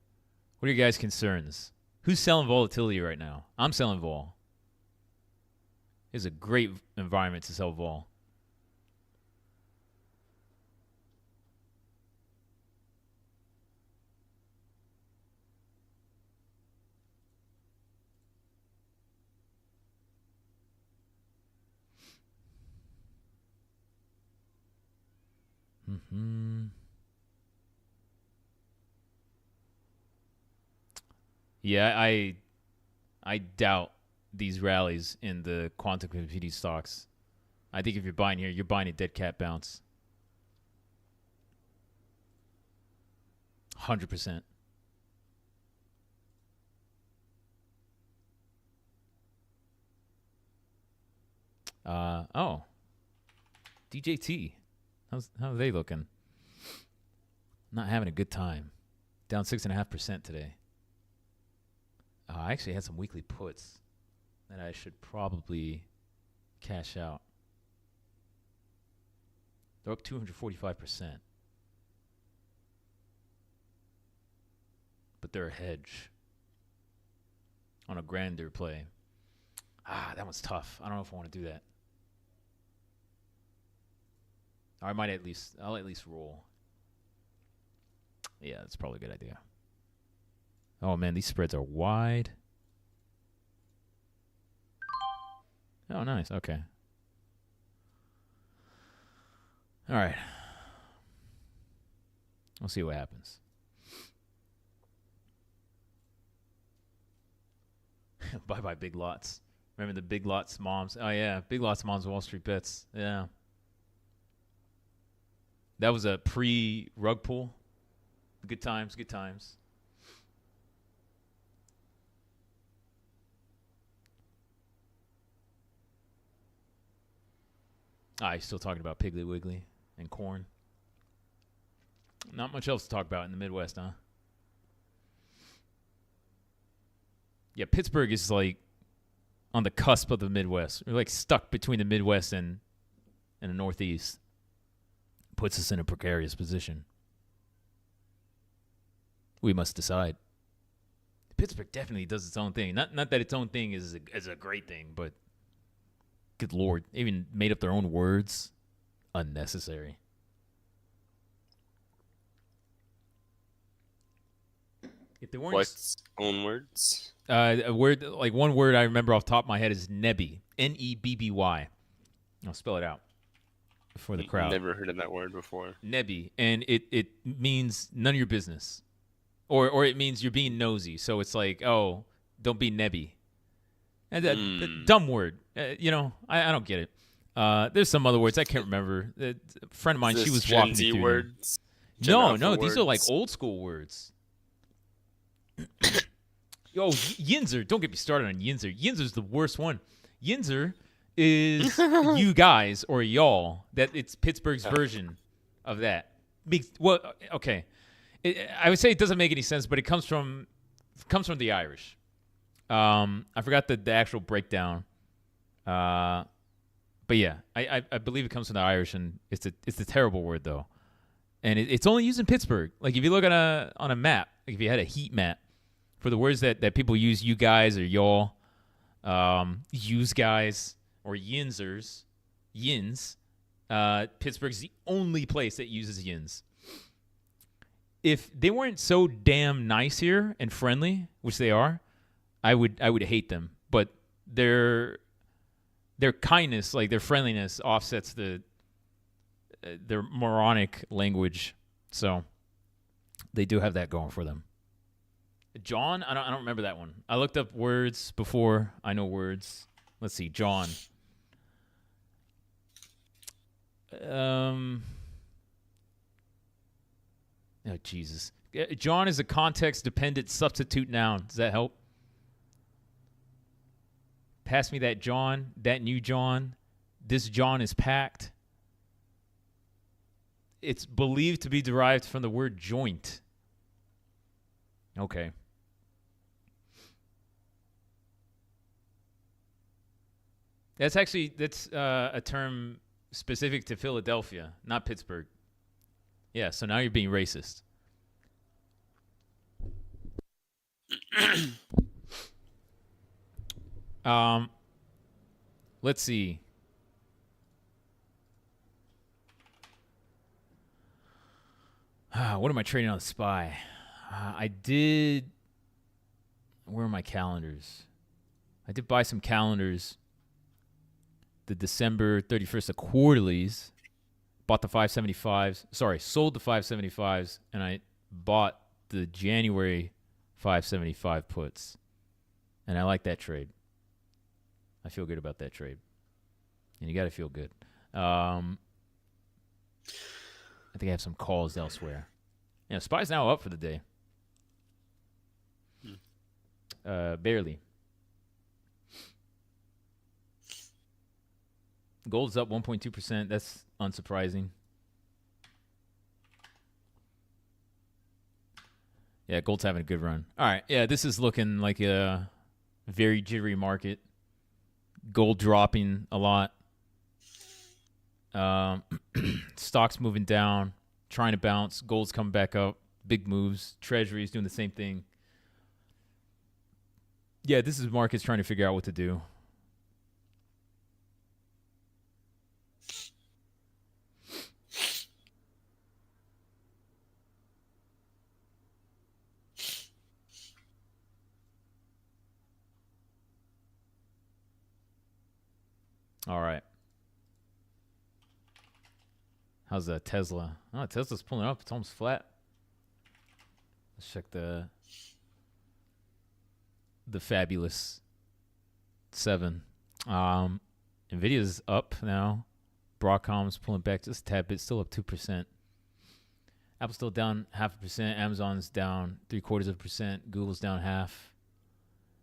What are your guys' concerns? Who's selling volatility right now? I'm selling vol. It's a great environment to sell vol. Yeah, I doubt these rallies in the quantum computing stocks. I think if you're buying here, you're buying a dead cat bounce. 100%. Oh. DJT. How are they looking? Not having a good time. Down 6.5% today. I actually had some weekly puts that I should probably cash out. They're up 245%. But they're a hedge on a grander play. That one's tough. I don't know if I want to do that. Or I'll at least roll. Yeah, that's probably a good idea. Oh, man, these spreads are wide. Oh, nice. Okay. All right. We'll see what happens. Bye-bye, big lots. Remember the Big Lots Moms? Oh yeah, Big Lots Moms Wall Street Bets. Yeah. That was a pre-rug pull. Good times, good times. He's still talking about Piggly Wiggly and corn. Not much else to talk about in the Midwest, huh? Yeah, Pittsburgh is like on the cusp of the Midwest. We're like stuck between the Midwest and the Northeast. Puts us in a precarious position. We must decide. Pittsburgh definitely does its own thing. Not that its own thing is a great thing, but good Lord, they even made up their own words. Unnecessary. If they weren't What's own words? a word, like one word I remember off the top of my head is Nebby. Nebby. I'll spell it out for the crowd. Never heard of that word before. Nebby, and it means none of your business, or it means you're being nosy. So it's like, oh, don't be nebby. And that dumb word. I don't get it. There's some other words I can't remember. A friend of mine, she was walking me Gen Z through. words? No, these are like old school words. Yo, Yinzer. Don't get me started on Yinzer. Yinzer's the worst one. Yinzer is you guys or y'all. That it's Pittsburgh's version of that. Well, okay. I would say it doesn't make any sense, but it comes from the Irish. I forgot the actual breakdown. But yeah, I believe it comes from the Irish, and it's a terrible word though, and it's only used in Pittsburgh. Like if you look on a map, like if you had a heat map for the words that people use, you guys or y'all, use guys or yinzers, yins. Pittsburgh's the only place that uses yins. If they weren't so damn nice here and friendly, which they are, I would hate them. But their kindness, like their friendliness, offsets their moronic language. So they do have that going for them. John, I don't remember that one. I looked up words before. I know words. Let's see, John. Oh Jesus. John is a context-dependent substitute noun. Does that help? Pass me that John, that new John. This John is packed. It's believed to be derived from the word joint. Okay. That's a term specific to Philadelphia, not Pittsburgh. Yeah, so now you're being racist. Let's see. What am I trading on SPY? I did. Where are my calendars? I did buy some calendars. The December 31st, the quarterlies. Bought the 575s. Sorry, sold the 575s, and I bought the January 575 puts. And I like that trade. I feel good about that trade. And you got to feel good. I think I have some calls elsewhere. Yeah, SPY's now up for the day. Barely. Gold's up 1.2%. That's unsurprising. Yeah, gold's having a good run. All right. Yeah, this is looking like a very jittery market. Gold dropping a lot. Stocks moving down, trying to bounce. Gold's coming back up. Big moves. Treasury's doing the same thing. Yeah, this is markets trying to figure out what to do. All right. How's that Tesla? Oh, Tesla's pulling up. It's almost flat. Let's check the fabulous 7. Nvidia's up now. Broadcom's pulling back just a tad bit, still up 2%. Apple's still down 0.5%. Amazon's down 0.75%. Google's down half.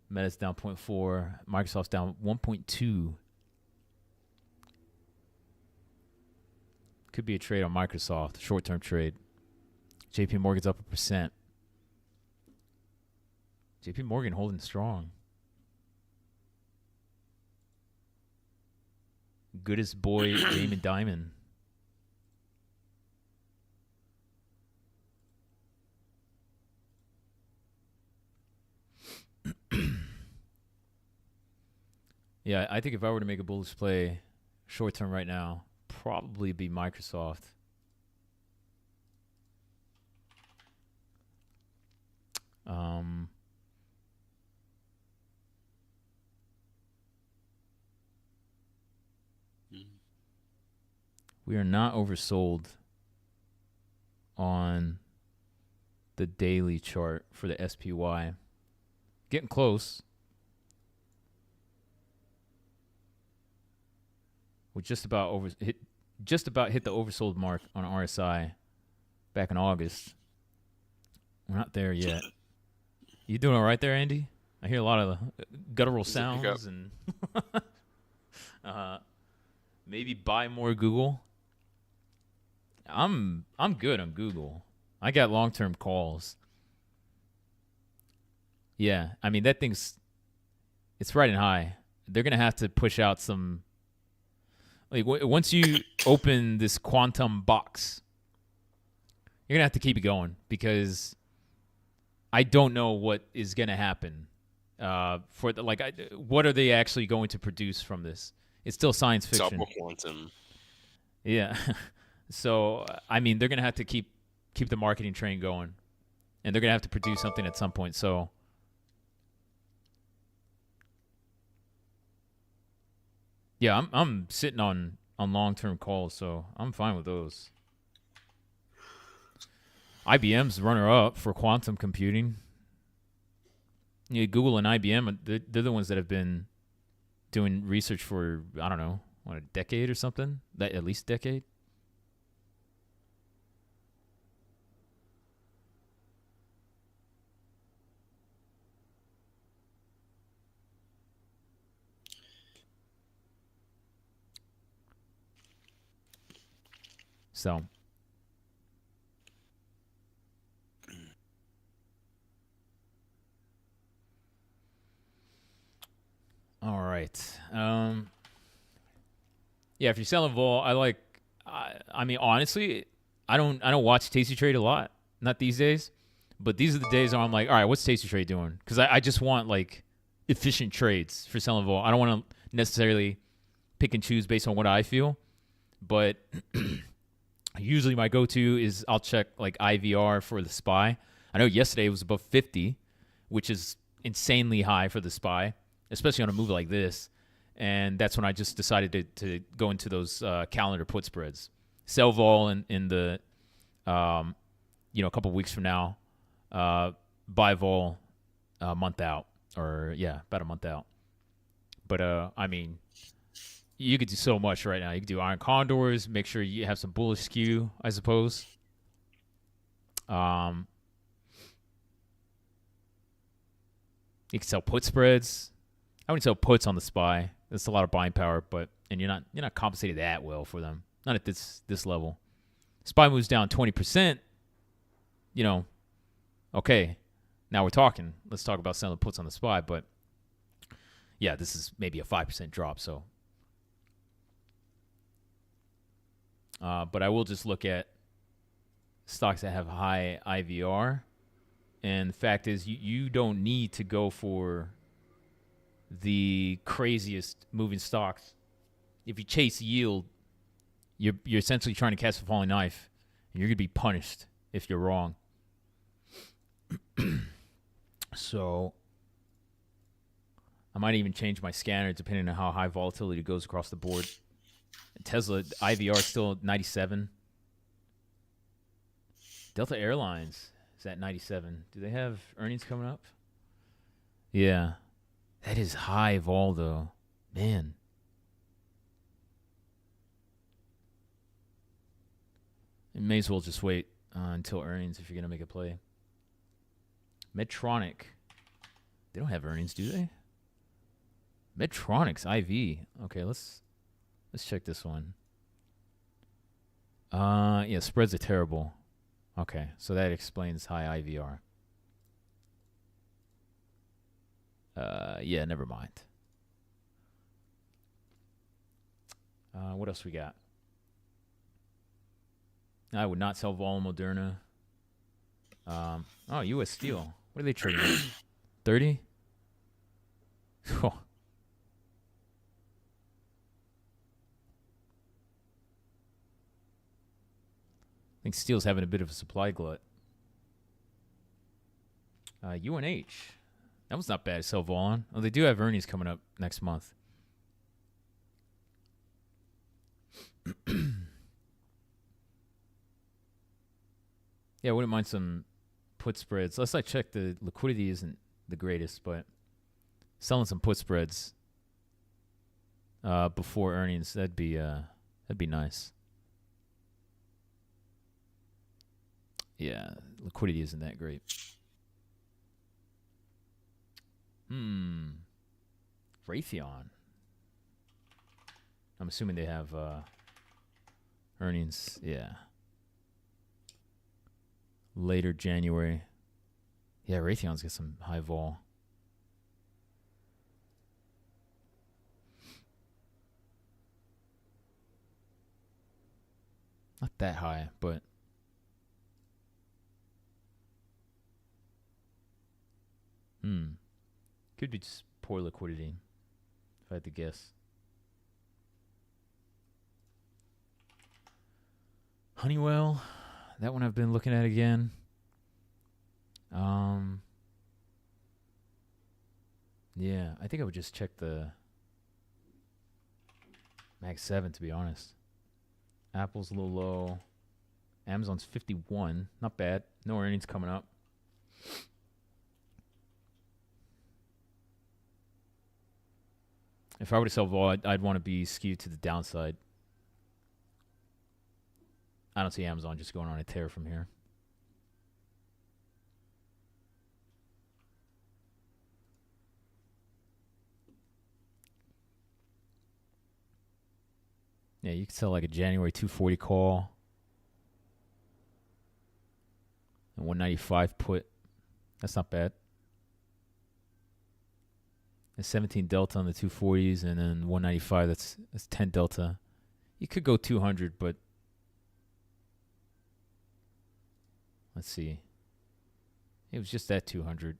Meta's down 0.4. Microsoft's down 1.2. Could be a trade on Microsoft, short-term trade. JP Morgan's up 1%. JP Morgan holding strong. Goodest boy, Damon Diamond. Yeah, I think if I were to make a bullish play short term right now, probably be Microsoft. We are not oversold on the daily chart for the SPY. Getting close. We just about hit the oversold mark on RSI back in August. We're not there yet. You doing all right there, Andy? I hear a lot of guttural sounds and maybe buy more Google. I'm good on Google. I got long-term calls. Yeah, I mean that thing's it's riding high. They're gonna have to push out some. Like once you open this quantum box, you're gonna have to keep it going because I don't know what is gonna happen. What are they actually going to produce from this? It's still science fiction. Double quantum. Yeah. So I mean, they're gonna have to keep the marketing train going, and they're gonna have to produce something at some point. So. Yeah, I'm sitting on long-term calls, so I'm fine with those. IBM's runner-up for quantum computing. Yeah, Google and IBM, they're the ones that have been doing research for, I don't know, a decade or something? At least a decade? So, all right. Yeah, if you're selling vol, I mean, honestly, I don't watch Tasty Trade a lot, not these days. But these are the days where I'm like, all right, what's Tasty Trade doing? Because I just want like efficient trades for selling vol. I don't want to necessarily pick and choose based on what I feel, but. Usually my go-to is I'll check like IVR for the SPY. I know yesterday it was above 50, which is insanely high for the SPY, especially on a move like this. And that's when I just decided to go into those calendar put spreads. Sell vol in the, a couple of weeks from now. Buy vol a month out, about a month out. But I mean. You could do so much right now. You could do iron condors. Make sure you have some bullish skew, I suppose. You can sell put spreads. I wouldn't sell puts on the SPY. That's a lot of buying power, and you're not compensated that well for them. Not at this level. SPY moves down 20%. Okay, now we're talking. Let's talk about selling puts on the SPY. But yeah, this is maybe a 5% drop. So. But I will just look at stocks that have high IVR. And the fact is, you don't need to go for the craziest moving stocks. If you chase yield, you're essentially trying to catch a falling knife. And you're going to be punished if you're wrong. So I might even change my scanner depending on how high volatility goes across the board. Tesla IVR is still 97. Delta Airlines is at 97. Do they have earnings coming up? Yeah. That is high vol, though. Man. You may as well just wait until earnings if you're going to make a play. Medtronic. They don't have earnings, do they? Medtronic's IV. Okay, let's check this one. Yeah, spreads are terrible. Okay, so that explains high IVR. Yeah, never mind. What else we got? I would not sell Vol and Moderna. U.S. Steel. What are they trading at? 30? Oh. I think Steel's having a bit of a supply glut. UNH. That was not bad to sell Vol on. Oh, they do have earnings coming up next month. Yeah, I wouldn't mind some put spreads. Unless I check the liquidity isn't the greatest, but selling some put spreads before earnings, that'd be nice. Yeah, liquidity isn't that great. Raytheon. I'm assuming they have earnings. Yeah. Later January. Yeah, Raytheon's got some high vol. Not that high, but could be just poor liquidity, if I had to guess. Honeywell, that one I've been looking at again. Yeah, I think I would just check the Mag 7, to be honest. Apple's a little low. Amazon's 51. Not bad. No earnings coming up. If I were to sell vol, I'd want to be skewed to the downside. I don't see Amazon just going on a tear from here. Yeah, you could sell like a January 240 call. And 195 put. That's not bad. A 17 delta on the 240s, and then 195. That's 10 delta. You could go 200, but let's see. It was just at 200.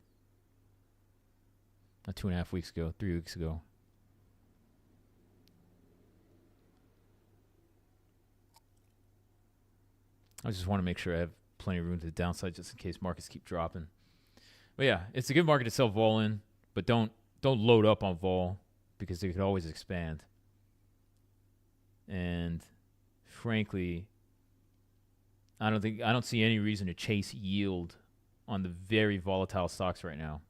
Not 2.5 weeks ago. 3 weeks ago. I just want to make sure I have plenty of room to the downside just in case markets keep dropping. But yeah, it's a good market to sell vol in, but don't load up on vol because they could always expand. And frankly, I don't see any reason to chase yield on the very volatile stocks right now.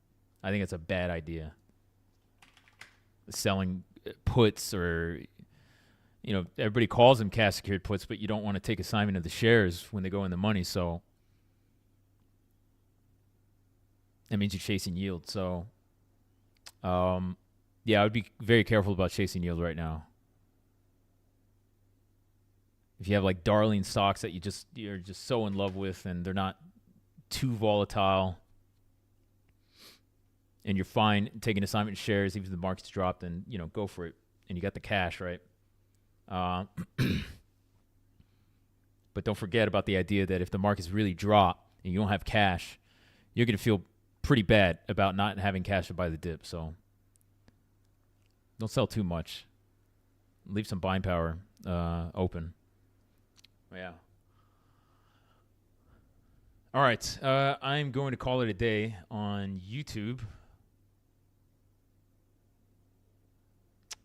I think it's a bad idea. Selling puts, or everybody calls them cash secured puts, but you don't want to take assignment of the shares when they go in the money, so that means you're chasing yield. So yeah, I would be very careful about chasing yield right now. If you have like darling stocks that you're just so in love with and they're not too volatile and you're fine taking assignment shares even if the market's dropped, then go for it. And you got the cash, right? But don't forget about the idea that if the markets really drop and you don't have cash, you're going to feel pretty bad about not having cash to buy the dip. So don't sell too much. Leave some buying power open. Yeah. All right. I'm going to call it a day on YouTube.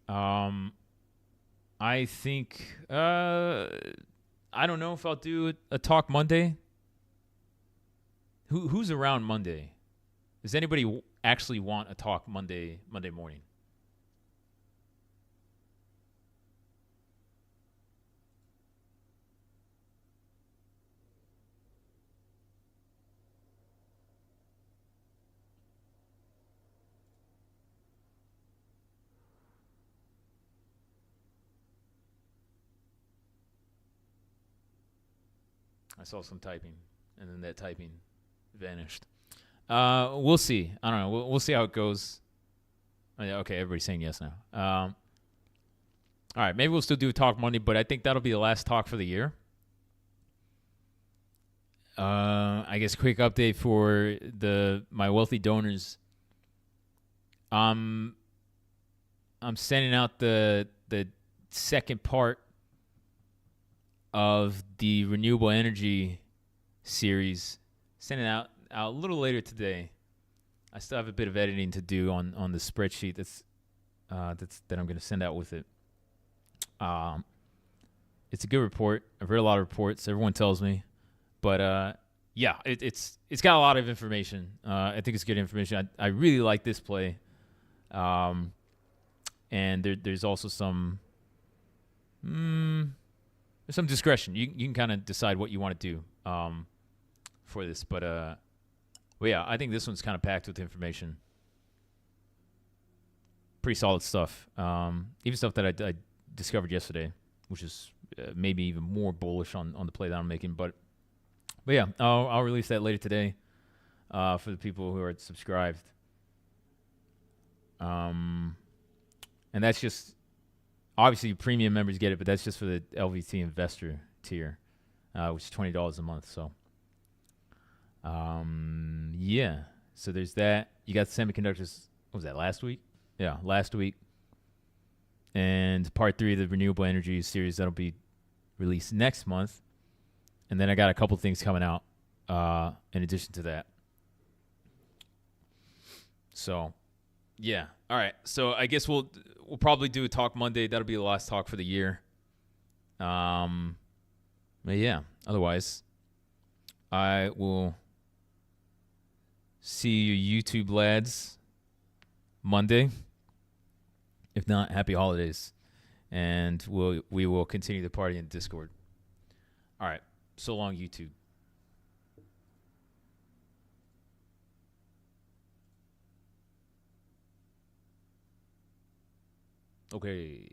I think I don't know if I'll do a talk Monday. Who's around Monday? Does anybody actually want a talk Monday morning? I saw some typing, and then that typing vanished. We'll see. I don't know. We'll see how it goes. Oh, yeah, okay, everybody's saying yes now. All right, maybe we'll still do a Talk Monday, but I think that'll be the last talk for the year. I guess quick update for my wealthy donors. I'm sending out the second part of the renewable energy series. Sending out a little later today. I still have a bit of editing to do on the spreadsheet that I'm going to send out with it. It's a good report. I've read a lot of reports. Everyone tells me, but yeah, it's got a lot of information. I think it's good information. I really like this play, and there's also some there's some discretion. You can kind of decide what you want to do for this, but yeah, I think this one's kind of packed with information. Pretty solid stuff. Even stuff that I discovered yesterday, which is maybe even more bullish on the play that I'm making. But yeah, I'll release that later today for the people who are subscribed. And that's just obviously premium members get it, but that's just for the LVT investor tier, which is $20 a month. So yeah, so there's that. You got semiconductors. What was that, last week? Yeah, last week. And part 3 of the renewable energy series that'll be released next month. And then I got a couple things coming out in addition to that. So yeah, all right. So I guess we'll probably do a Talk Monday. That'll be the last talk for the year. But yeah, otherwise I will see you YouTube lads Monday. If not, happy holidays. And we will continue the party in Discord. All right. So long, YouTube. Okay.